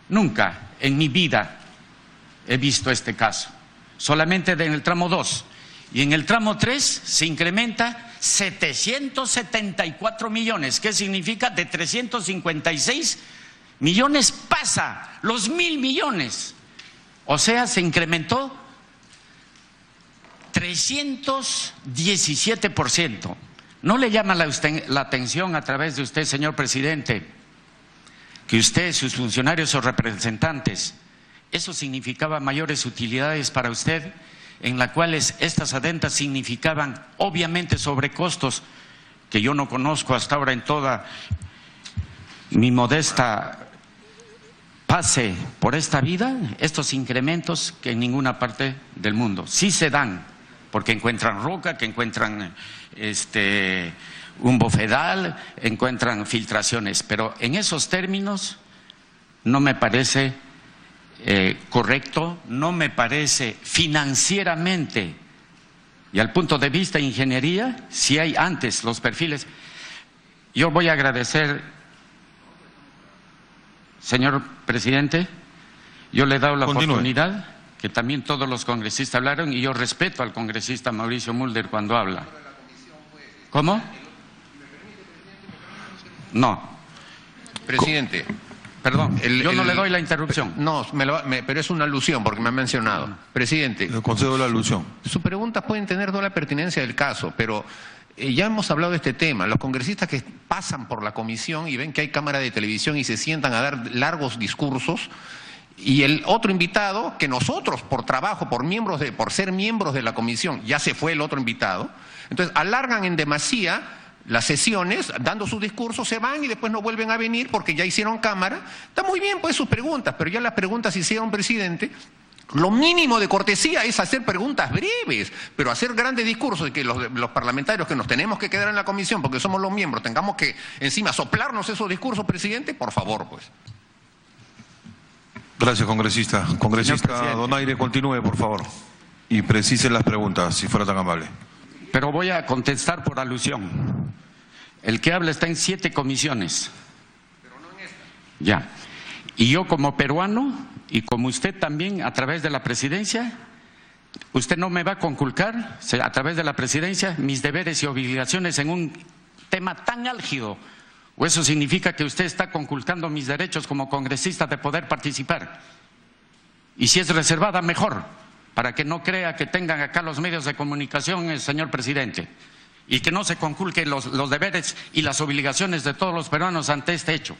nunca en mi vida he visto este caso. Solamente en el tramo 2. Y en el tramo 3 se incrementa 774 millones. ¿Qué significa? De 356 millones pasa los 1.000 millones. O sea, se incrementó 317%. ¿No le llama la atención a través de usted, señor presidente, que usted, sus funcionarios o representantes, eso significaba mayores utilidades para usted, en las cuales estas adendas significaban obviamente sobrecostos que yo no conozco hasta ahora en toda mi modesta pase por esta vida, estos incrementos que en ninguna parte del mundo sí se dan, porque encuentran roca, que encuentran un bofedal, encuentran filtraciones, pero en esos términos no me parece correcto, no me parece financieramente y al punto de vista de ingeniería, si hay antes los perfiles. Yo voy a agradecer, señor presidente, yo le he dado la oportunidad, que también todos los congresistas hablaron, y yo respeto al congresista Mauricio Mulder cuando habla. ¿Cómo? No. Presidente. Perdón, yo no le doy la interrupción. No, pero es una alusión porque me han mencionado. Presidente. Le concedo la alusión. Sus preguntas pueden tener toda la pertinencia del caso, pero ya hemos hablado de este tema. Los congresistas que pasan por la comisión y ven que hay cámara de televisión y se sientan a dar largos discursos, y el otro invitado, que nosotros por trabajo, por ser miembros de la comisión, ya se fue el otro invitado, entonces alargan en demasía las sesiones, dando sus discursos, se van y después no vuelven a venir porque ya hicieron cámara. Está muy bien pues sus preguntas, pero ya las preguntas se hicieron, presidente. Lo mínimo de cortesía es hacer preguntas breves, pero hacer grandes discursos y que los parlamentarios que nos tenemos que quedar en la comisión porque somos los miembros tengamos que encima soplarnos esos discursos, presidente, por favor pues. Gracias, congresista. Congresista Donaire, continúe, por favor, y precise las preguntas, si fuera tan amable. Pero voy a contestar por alusión. El que habla está en 7 comisiones. Pero no en esta. Ya. Y yo como peruano, y como usted también a través de la presidencia, usted no me va a conculcar a través de la presidencia mis deberes y obligaciones en un tema tan álgido. ¿O eso significa que usted está conculcando mis derechos como congresista de poder participar? Y si es reservada, mejor, para que no crea que tengan acá los medios de comunicación, señor presidente, y que no se conculquen los deberes y las obligaciones de todos los peruanos ante este hecho.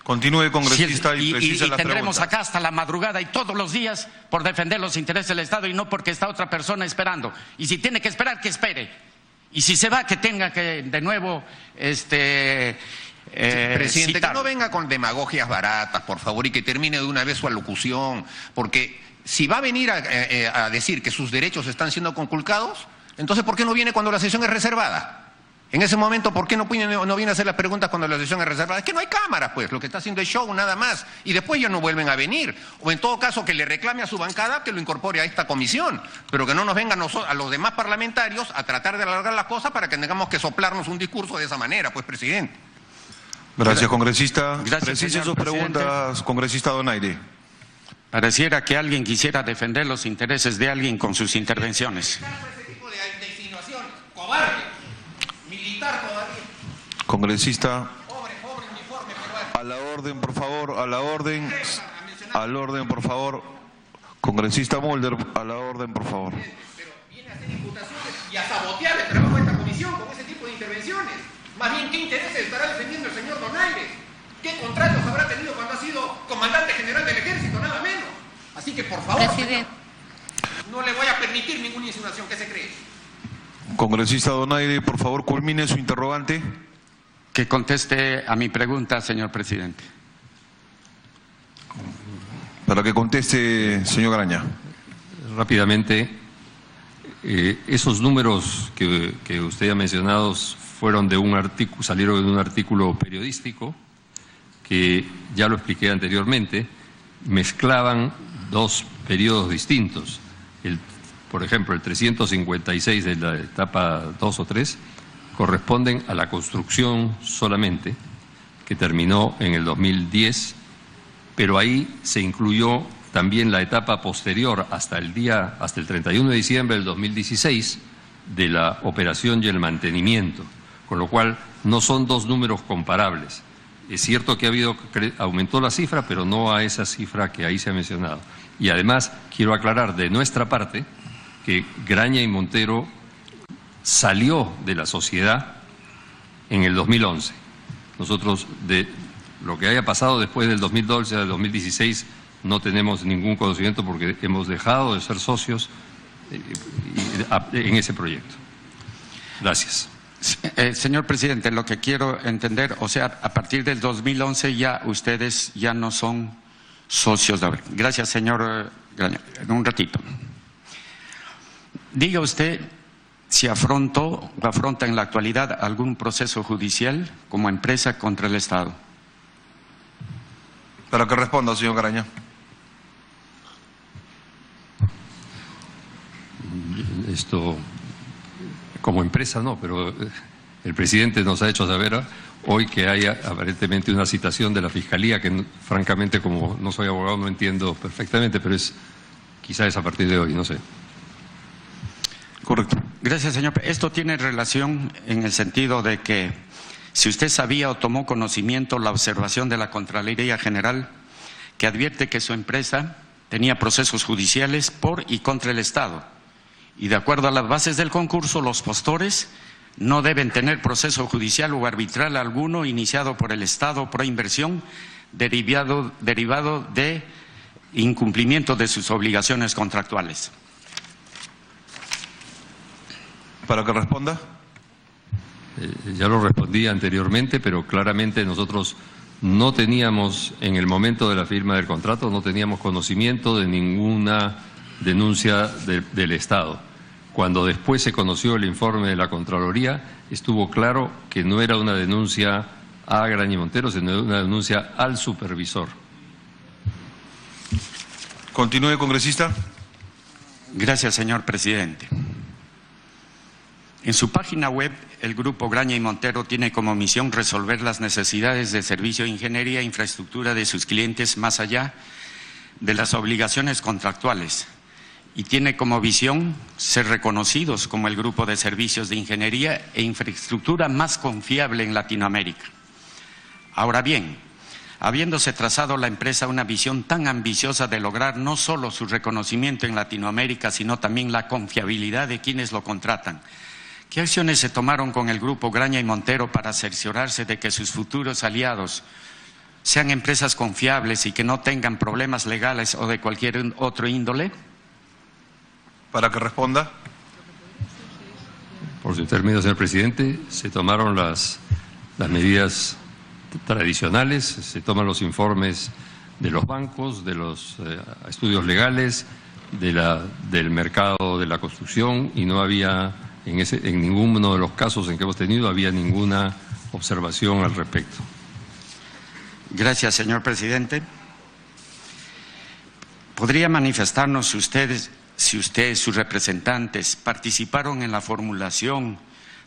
Continúe, congresista, y precise las tendremos preguntas. acá hasta la madrugada y todos los días por defender los intereses del Estado y no porque está otra persona esperando. Y si tiene que esperar, que espere. Y si se va, que tenga que de nuevo presidente, citar. que no venga con demagogias baratas, por favor, y que termine de una vez su alocución, porque si va a venir a decir que sus derechos están siendo conculcados, entonces ¿por qué no viene cuando la sesión es reservada? En ese momento, ¿por qué no viene a hacer las preguntas cuando la sesión es reservada? Es que no hay cámaras, pues, lo que está haciendo es show nada más, y después ya no vuelven a venir. O en todo caso, que le reclame a su bancada que lo incorpore a esta comisión, pero que no nos vengan a los demás parlamentarios a tratar de alargar las cosas para que tengamos que soplarnos un discurso de esa manera, pues, presidente. Gracias, congresista. Gracias, Precise sus presidente. preguntas, congresista Donaire. Pareciera que alguien quisiera defender los intereses de alguien con sus intervenciones. Ese tipo de insinuaciones, cobarde, militar todavía. Congresista. Pobre uniforme peruano. A la orden, por favor, a la orden. Al orden, por favor. Congresista Mulder, a la orden, por favor. Pero viene a hacer imputaciones y a sabotear el trabajo de esta comisión con ese tipo de intervenciones. Más bien, ¿qué intereses estará defendiendo el señor Donaire? ¿Qué contratos habrá tenido cuando ha sido comandante general del ejército? Nada menos. Así que, por favor, Presidente. no No le voy a permitir ninguna insinuación. ¿Qué se cree? Congresista Donaire, por favor, culmine su interrogante. Que conteste a mi pregunta, señor presidente. Para que conteste, señor Graña. Rápidamente, esos números que usted ha mencionado fueron de un artículo, salieron de un artículo periodístico que ya lo expliqué anteriormente, mezclaban dos periodos distintos. Por ejemplo, el 356 de la etapa 2 o 3 corresponden a la construcción solamente, que terminó en el 2010, pero ahí se incluyó también la etapa posterior hasta el 31 de diciembre del 2016 de la operación y el mantenimiento, con lo cual no son dos números comparables. Es cierto que aumentó la cifra, pero no a esa cifra que ahí se ha mencionado. Y además quiero aclarar de nuestra parte que Graña y Montero salió de la sociedad en el 2011. Nosotros, de lo que haya pasado después del 2012 al 2016, no tenemos ningún conocimiento porque hemos dejado de ser socios en ese proyecto. Gracias. Señor presidente, lo que quiero entender, o sea, a partir del 2011 ya ustedes ya no son socios de... Gracias, señor Graña. En un ratito. Diga usted si afronta en la actualidad algún proceso judicial como empresa contra el Estado. Para que responda, señor Graña. Esto, como empresa no, pero el presidente nos ha hecho saber hoy que hay aparentemente una citación de la Fiscalía que francamente, como no soy abogado, no entiendo perfectamente, pero quizás es a partir de hoy, no sé. Correcto. Gracias, señor. Esto tiene relación en el sentido de que si usted sabía o tomó conocimiento la observación de la Contraloría General que advierte que su empresa tenía procesos judiciales por y contra el Estado y de acuerdo a las bases del concurso los postores no deben tener proceso judicial o arbitral alguno iniciado por el Estado por inversión derivado de incumplimiento de sus obligaciones contractuales. Para que responda. Ya lo respondí anteriormente, pero claramente nosotros no teníamos, en el momento de la firma del contrato, no teníamos conocimiento de ninguna denuncia del Estado. Cuando después se conoció el informe de la Contraloría, estuvo claro que no era una denuncia a Graña y Montero, sino una denuncia al supervisor. Continúe, congresista. Gracias, señor presidente. En su página web, el Grupo Graña y Montero tiene como misión resolver las necesidades de servicio de ingeniería e infraestructura de sus clientes más allá de las obligaciones contractuales y tiene como visión ser reconocidos como el grupo de servicios de ingeniería e infraestructura más confiable en Latinoamérica. Ahora bien, habiéndose trazado la empresa una visión tan ambiciosa de lograr no solo su reconocimiento en Latinoamérica, sino también la confiabilidad de quienes lo contratan, ¿qué acciones se tomaron con el Grupo Graña y Montero para cerciorarse de que sus futuros aliados sean empresas confiables y que no tengan problemas legales o de cualquier otro índole? Para que responda. Por su término, señor presidente, se tomaron las medidas tradicionales, se toman los informes de los bancos, de los estudios legales, del mercado de la construcción y no había... En ninguno de los casos en que hemos tenido había ninguna observación al respecto. Gracias, señor presidente. ¿Podría manifestarnos si usted y sus representantes participaron en la formulación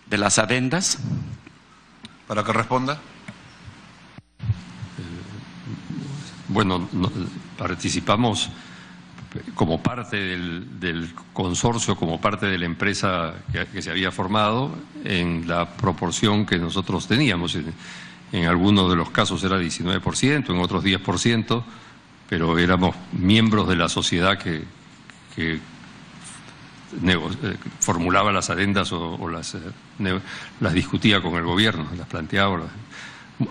de las adendas? Para que responda. Bueno, participamos como parte del consorcio, como parte de la empresa que se había formado, en la proporción que nosotros teníamos. En algunos de los casos era 19%, en otros 10%, pero éramos miembros de la sociedad que formulaba las adendas o las discutía con el gobierno, las planteaba.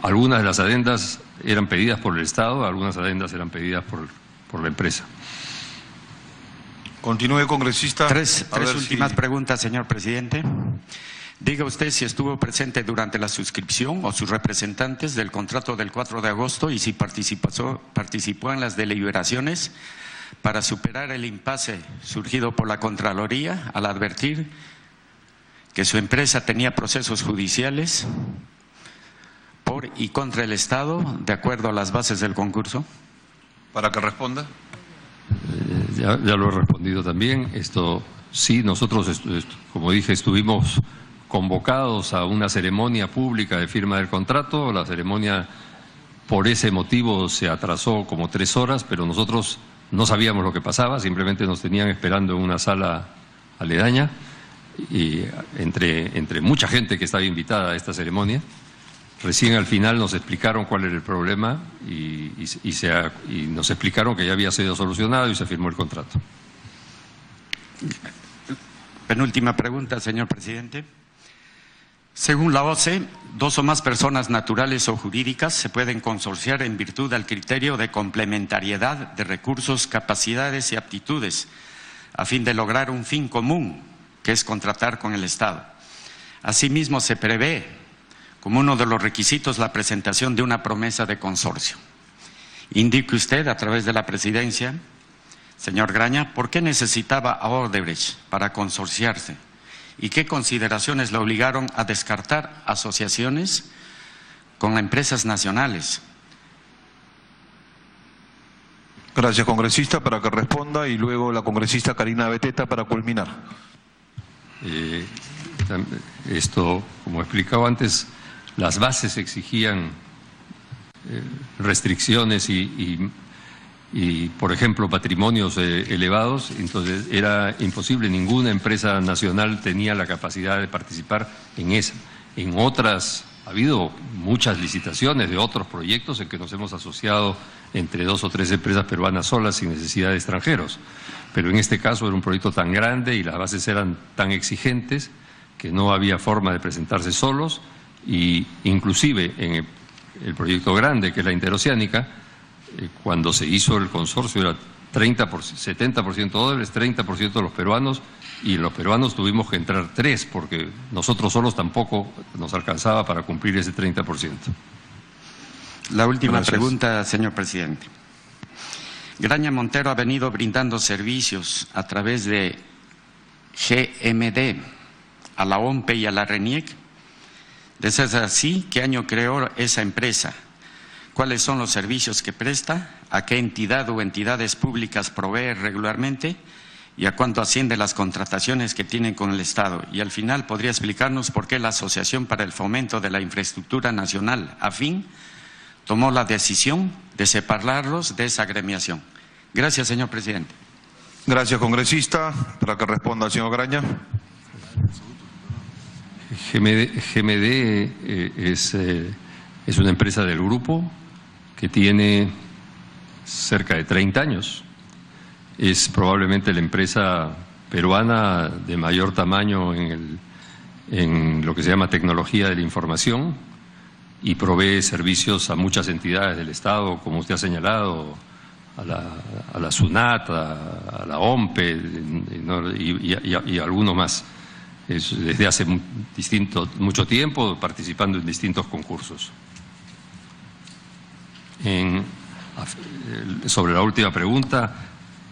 Algunas de las adendas eran pedidas por el Estado, algunas adendas eran pedidas por la empresa. Continúe, congresista. Tres últimas preguntas, señor presidente. Diga usted si estuvo presente durante la suscripción o sus representantes del contrato del 4 de agosto y si participó en las deliberaciones para superar el impasse surgido por la Contraloría al advertir que su empresa tenía procesos judiciales por y contra el Estado de acuerdo a las bases del concurso. Para que responda. Ya lo he respondido también. Sí, nosotros, como dije, estuvimos convocados a una ceremonia pública de firma del contrato. La ceremonia, por ese motivo, se atrasó como 3 horas, pero nosotros no sabíamos lo que pasaba, simplemente nos tenían esperando en una sala aledaña, y entre mucha gente que estaba invitada a esta ceremonia. Recién al final nos explicaron cuál era el problema y nos explicaron que ya había sido solucionado y se firmó el contrato. Penúltima pregunta, señor presidente. Según la OCE, 2 o más personas naturales o jurídicas se pueden consorciar en virtud del criterio de complementariedad de recursos, capacidades y aptitudes, a fin de lograr un fin común, que es contratar con el Estado. Asimismo, se prevé como uno de los requisitos la presentación de una promesa de consorcio. Indique usted, a través de la presidencia, señor Graña, ¿por qué necesitaba a Odebrecht para consorciarse? ¿Y qué consideraciones le obligaron a descartar asociaciones con empresas nacionales? Gracias, congresista, para que responda, y luego la congresista Karina Beteta para culminar. Como he explicado antes, las bases exigían restricciones y, por ejemplo, patrimonios elevados, entonces era imposible, ninguna empresa nacional tenía la capacidad de participar en esa. En otras, ha habido muchas licitaciones de otros proyectos en que nos hemos asociado entre 2 o 3 empresas peruanas solas sin necesidad de extranjeros, pero en este caso era un proyecto tan grande y las bases eran tan exigentes que no había forma de presentarse solos, y inclusive en el proyecto grande, que es la interoceánica, cuando se hizo el consorcio era 70% Odebrecht, 30% los peruanos, y los peruanos tuvimos que entrar 3 porque nosotros solos tampoco nos alcanzaba para cumplir ese 30%. La última pregunta, señor presidente. Graña Montero ha venido brindando servicios a través de GMD a la OMPE y a la RENIEC. De ser así, ¿qué año creó esa empresa? ¿Cuáles son los servicios que presta? ¿A qué entidad o entidades públicas provee regularmente? ¿Y a cuánto asciende las contrataciones que tienen con el Estado? Y al final, ¿podría explicarnos por qué la Asociación para el Fomento de la Infraestructura Nacional, AFIN, tomó la decisión de separarlos de esa agremiación? Gracias, señor presidente. Gracias, congresista. Para que responda el señor Graña. GMD es una empresa del grupo que tiene cerca de 30 años. Es probablemente la empresa peruana de mayor tamaño en lo que se llama tecnología de la información, y provee servicios a muchas entidades del Estado, como usted ha señalado, a la SUNAT, a la OMPE y algunos más. Desde hace mucho tiempo participando en distintos concursos. Sobre la última pregunta,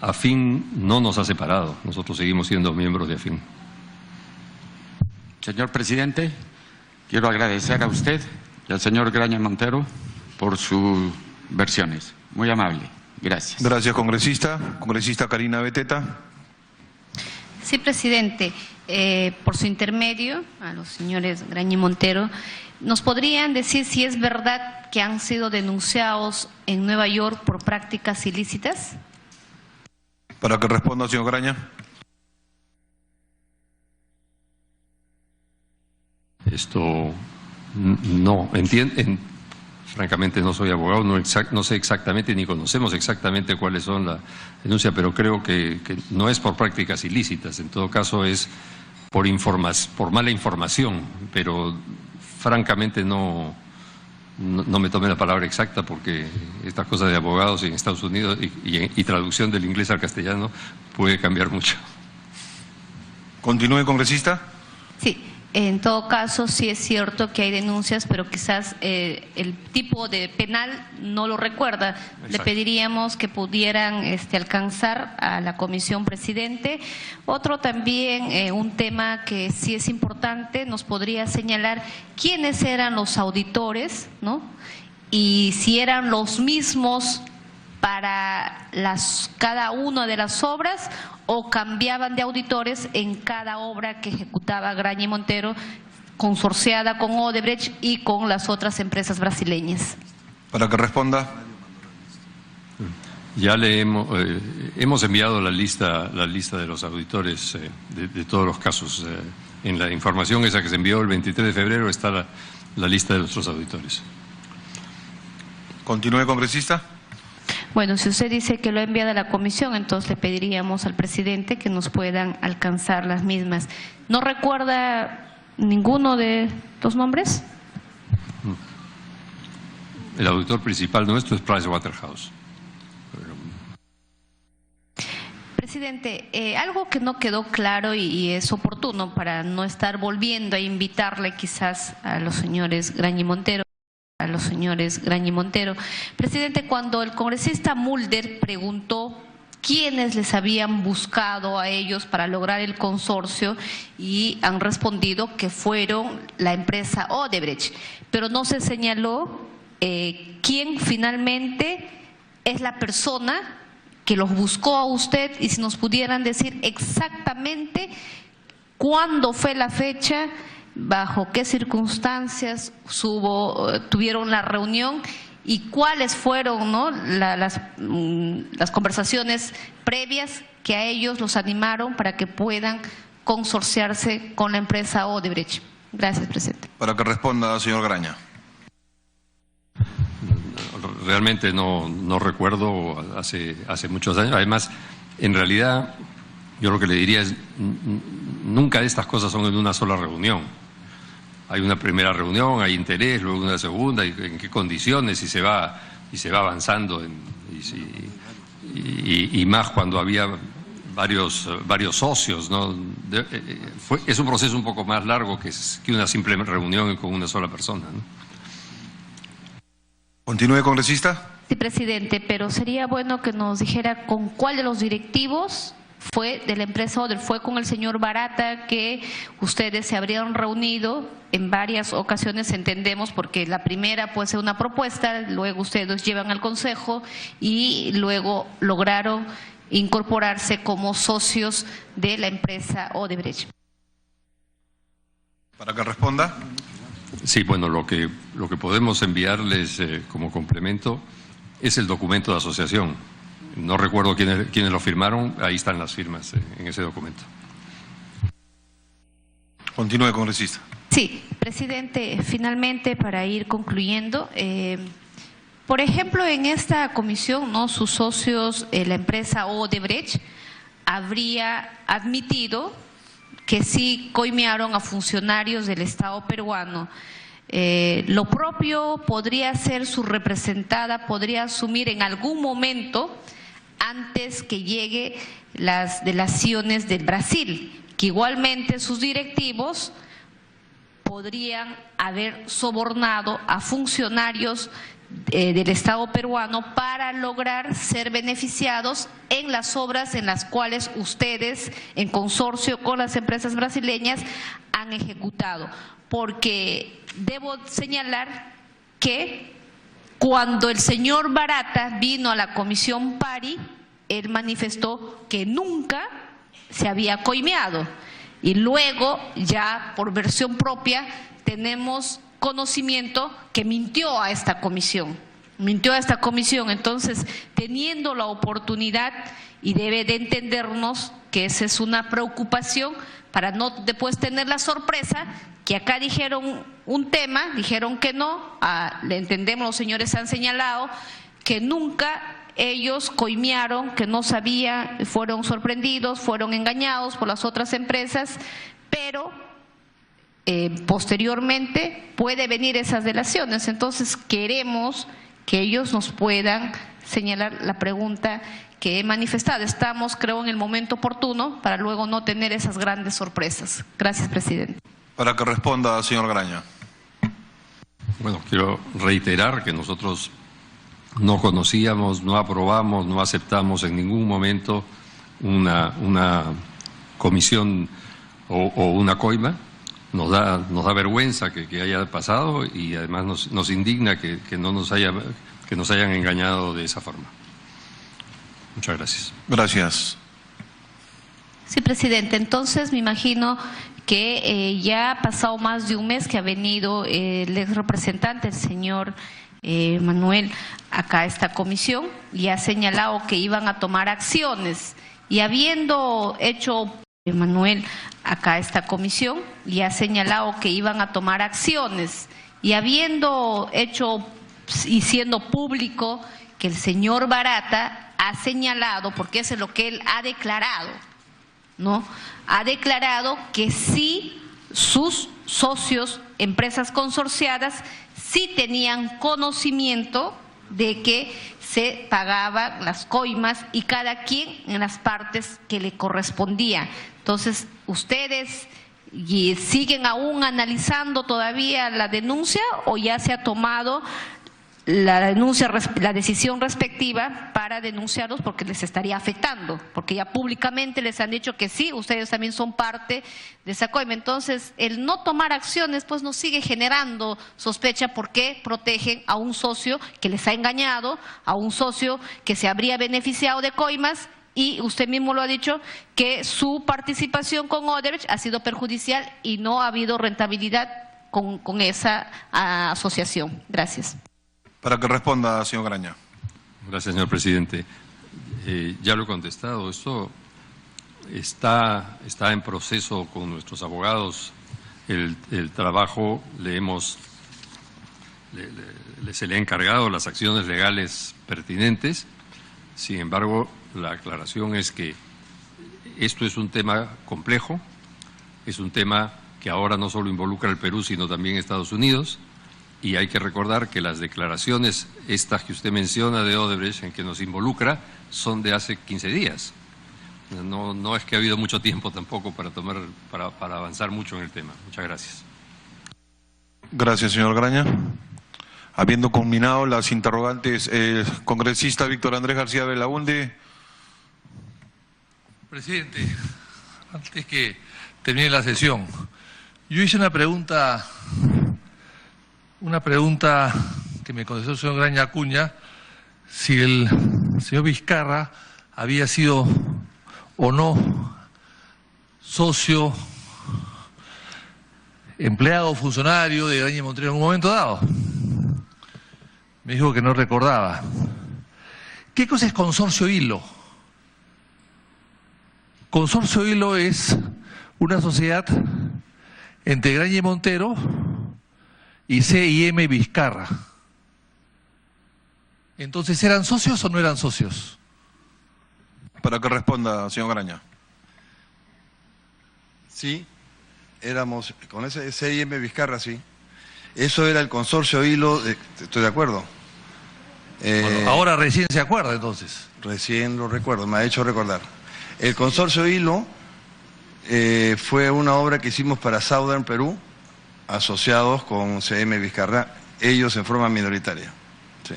AFIN no nos ha separado, nosotros seguimos siendo miembros de AFIN. Señor presidente, quiero agradecer a usted y al señor Graña Montero por sus versiones. Muy amable. Gracias. Gracias, congresista. Congresista Karina Beteta. Sí, presidente. Por su intermedio, a los señores Graña y Montero, ¿nos podrían decir si es verdad que han sido denunciados en Nueva York por prácticas ilícitas? Para que responda, señor Graña. No entiendo. Francamente no soy abogado, no sé exactamente ni conocemos exactamente cuáles son las denuncias, pero creo que no es por prácticas ilícitas, en todo caso es por mala información, pero francamente no no me tome la palabra exacta porque estas cosas de abogados en Estados Unidos y traducción del inglés al castellano puede cambiar mucho. Continúe, congresista. Sí, en todo caso sí es cierto que hay denuncias, pero quizás el tipo de penal no lo recuerda. Exacto. Le pediríamos que pudieran alcanzar a la comisión presidente. Otro también, un tema que sí es importante, nos podría señalar quiénes eran los auditores, ¿no? Y si eran los mismos para cada una de las obras o cambiaban de auditores en cada obra que ejecutaba Graña y Montero, consorciada con Odebrecht y con las otras empresas brasileñas. Para que responda. Ya le hemos enviado la lista de los auditores de todos los casos. En la información esa que se envió el 23 de febrero está la lista de nuestros auditores. Continúe, congresista. Bueno, si usted dice que lo ha enviado a la comisión, entonces le pediríamos al presidente que nos puedan alcanzar las mismas. ¿No recuerda ninguno de los nombres? El auditor principal nuestro es Pricewaterhouse. Presidente, algo que no quedó claro y es oportuno para no estar volviendo a invitarle quizás a los señores Graña y Montero. Presidente, cuando el congresista Mulder preguntó quiénes les habían buscado a ellos para lograr el consorcio y han respondido que fueron la empresa Odebrecht, pero no se señaló quién finalmente es la persona que los buscó a usted y si nos pudieran decir exactamente cuándo fue la fecha, bajo qué circunstancias tuvieron la reunión y cuáles fueron, ¿no?, las conversaciones previas que a ellos los animaron para que puedan consorciarse con la empresa Odebrecht. Gracias, presidente. Para que responda, señor Graña. Realmente no recuerdo hace muchos años. Además, en realidad, yo lo que le diría es, nunca estas cosas son en una sola reunión. Hay una primera reunión, hay interés, luego una segunda, y en qué condiciones, y se va avanzando, y más cuando había varios socios, ¿no? Es un proceso un poco más largo que una simple reunión con una sola persona, ¿no? Continúe, congresista. Sí, presidente, pero sería bueno que nos dijera con cuál de los directivos fue de la empresa Odebrecht. Fue con el señor Barata que ustedes se habrían reunido en varias ocasiones, entendemos, porque la primera puede ser una propuesta, luego ustedes llevan al Consejo y luego lograron incorporarse como socios de la empresa Odebrecht. Para que responda. Sí, bueno, lo que podemos enviarles como complemento es el documento de asociación. No recuerdo quiénes lo firmaron, ahí están las firmas en ese documento. Continúe, congresista. Sí, presidente, finalmente para ir concluyendo, por ejemplo, en esta comisión, ¿no?, sus socios, la empresa Odebrecht, habría admitido que sí coimearon a funcionarios del Estado peruano. Lo propio podría ser su representada, podría asumir en algún momento, antes que llegue las delaciones del Brasil, que igualmente sus directivos podrían haber sobornado a funcionarios del Estado peruano para lograr ser beneficiados en las obras en las cuales ustedes, en consorcio con las empresas brasileñas, han ejecutado. Porque debo señalar que cuando el señor Barata vino a la comisión PARI, él manifestó que nunca se había coimeado. Y luego, ya por versión propia, tenemos conocimiento que mintió a esta comisión. Entonces, teniendo la oportunidad, y debe de entendernos que esa es una preocupación para no después tener la sorpresa que acá dijeron un tema, dijeron que no, le entendemos, los señores han señalado que nunca ellos coimearon, que no sabían, fueron sorprendidos, fueron engañados por las otras empresas, pero posteriormente puede venir esas delaciones. Entonces queremos que ellos nos puedan señalar la pregunta que he manifestado. Estamos, creo, en el momento oportuno para luego no tener esas grandes sorpresas. Gracias, presidente. Para que responda, señor Graña. Bueno, quiero reiterar que nosotros no conocíamos, no aprobamos, no aceptamos en ningún momento una comisión o una coima. Nos da vergüenza que haya pasado y además nos indigna que nos hayan engañado de esa forma. Muchas gracias. Gracias. Sí, presidente. Entonces me imagino que ya ha pasado más de un mes que ha venido el ex representante, el señor Manuel, acá a esta comisión y ha señalado que iban a tomar acciones. Y habiendo hecho Manuel acá a esta comisión y ha señalado que iban a tomar acciones y habiendo hecho y siendo público que el señor Barata ha señalado, porque eso es lo que él ha declarado, ¿no? Ha declarado que sí sus socios, empresas consorciadas, sí tenían conocimiento de que se pagaban las coimas y cada quien en las partes que le correspondía. Entonces, ¿ustedes siguen aún analizando todavía la denuncia o ya se ha tomado la decisión respectiva para denunciarlos porque les estaría afectando? Porque ya públicamente les han dicho que sí, ustedes también son parte de esa coima. Entonces, el no tomar acciones pues nos sigue generando sospecha porque protegen a un socio que les ha engañado, a un socio que se habría beneficiado de coimas. Y usted mismo lo ha dicho, que su participación con Odebrecht ha sido perjudicial y no ha habido rentabilidad con esa asociación. Gracias. Para que responda, señor Graña. Gracias, señor presidente. Ya lo he contestado. Esto está en proceso con nuestros abogados. El trabajo se le ha encargado las acciones legales pertinentes. Sin embargo, la aclaración es que esto es un tema complejo, es un tema que ahora no solo involucra al Perú, sino también Estados Unidos, y hay que recordar que las declaraciones, estas que usted menciona de Odebrecht, en que nos involucra, son de hace 15 días. No es que ha habido mucho tiempo tampoco para avanzar mucho en el tema. Muchas gracias. Gracias, señor Graña. Habiendo culminado las interrogantes, congresista Víctor Andrés García Belaúnde. Presidente, antes que termine la sesión, yo hice una pregunta que me contestó el señor Graña Acuña, si el señor Vizcarra había sido o no socio, empleado o funcionario de Graña Montero en un momento dado. Me dijo que no recordaba. ¿Qué cosa es Consorcio Hilo? Consorcio Hilo es una sociedad entre Graña Montero y C&M Vizcarra. Entonces, ¿eran socios o no eran socios? Para que responda, señor Graña. Sí, éramos, con ese C&M Vizcarra, sí. Eso era el Consorcio Hilo, estoy de acuerdo. Bueno, ahora recién se acuerda, entonces. Recién lo recuerdo, me ha hecho recordar. El Consorcio Hilo fue una obra que hicimos para Southern Perú, asociados con C&M Vizcarra, ellos en forma minoritaria. Sí.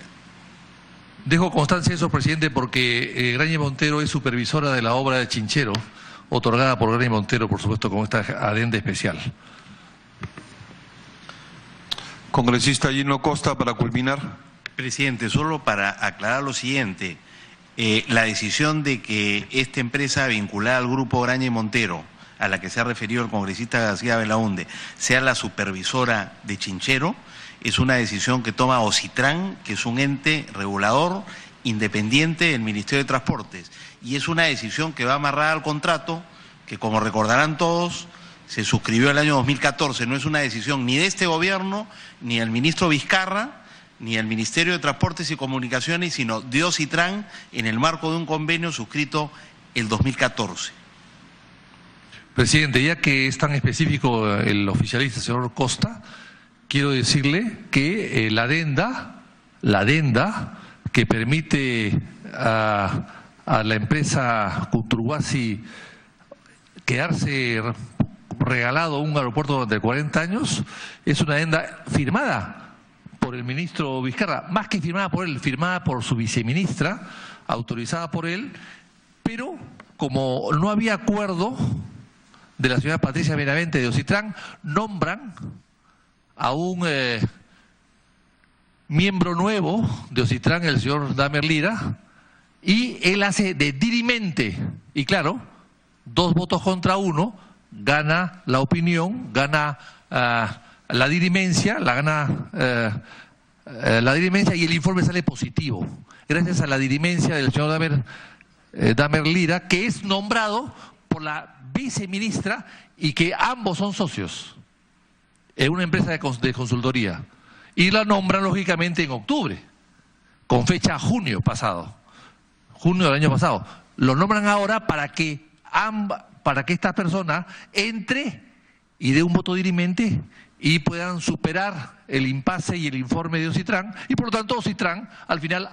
Dejo constancia de eso, presidente, porque Graña Montero es supervisora de la obra de Chinchero, otorgada por Graña Montero, por supuesto, con esta adenda especial. Congresista Gino Costa, para culminar. Presidente, solo para aclarar lo siguiente. La decisión de que esta empresa vinculada al grupo Graña Montero, a la que se ha referido el congresista García Belaúnde, sea la supervisora de Chinchero, es una decisión que toma Ocitran, que es un ente regulador independiente del Ministerio de Transportes, y es una decisión que va amarrada al contrato, que como recordarán todos, se suscribió el año 2014, no es una decisión ni de este gobierno, ni del ministro Vizcarra, ni el Ministerio de Transportes y Comunicaciones, sino de Ocitran en el marco de un convenio suscrito el 2014. Presidente, ya que es tan específico el oficialista, señor Costa, quiero decirle que la adenda que permite a la empresa Culturhuasi quedarse regalado un aeropuerto durante 40 años es una adenda firmada por el ministro Vizcarra, más que firmada por él, firmada por su viceministra, autorizada por él, pero como no había acuerdo de la señora Patricia Benavente de Ocitran, nombran a un miembro nuevo de Ocitran, el señor Damer Lira, y él hace de dirimente, y claro, 2 votos contra 1, gana la opinión, gana la dirimencia, la dirimencia y el informe sale positivo, gracias a la dirimencia del señor Damer Lira, que es nombrado por la viceministra y que ambos son socios en una empresa de consultoría, y la nombran lógicamente en octubre, con fecha junio del año pasado. Lo nombran ahora para que esta persona entre y dé un voto dirimente y puedan superar el impasse y el informe de Ocitran, y por lo tanto Ocitran al final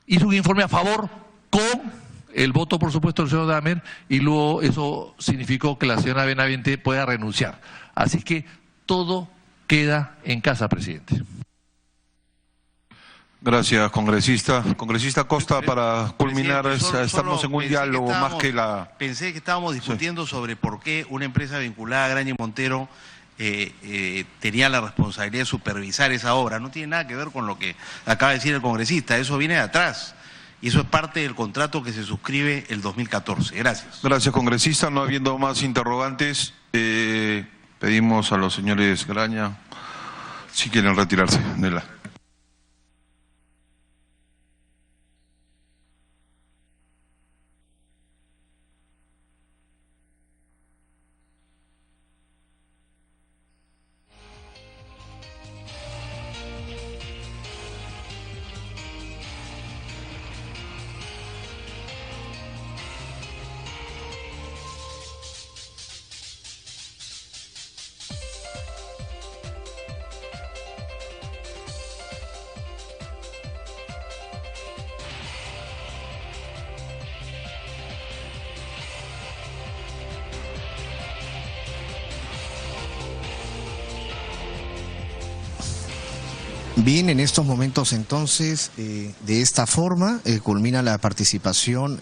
hizo un informe a favor con el voto, por supuesto, del señor Damer, y luego eso significó que la señora Benavente pueda renunciar. Así que todo queda en casa, presidente. Gracias, congresista. Congresista Costa, para culminar, estamos en un diálogo más que la... Pensé que estábamos discutiendo sobre por qué una empresa vinculada a Graña y Montero tenía la responsabilidad de supervisar esa obra. No tiene nada que ver con lo que acaba de decir el congresista, eso viene de atrás. Y eso es parte del contrato que se suscribe el 2014. Gracias. Gracias, congresista. No habiendo más interrogantes, pedimos a los señores Graña si quieren retirarse de la... Bien, en estos momentos entonces, de esta forma, culmina la participación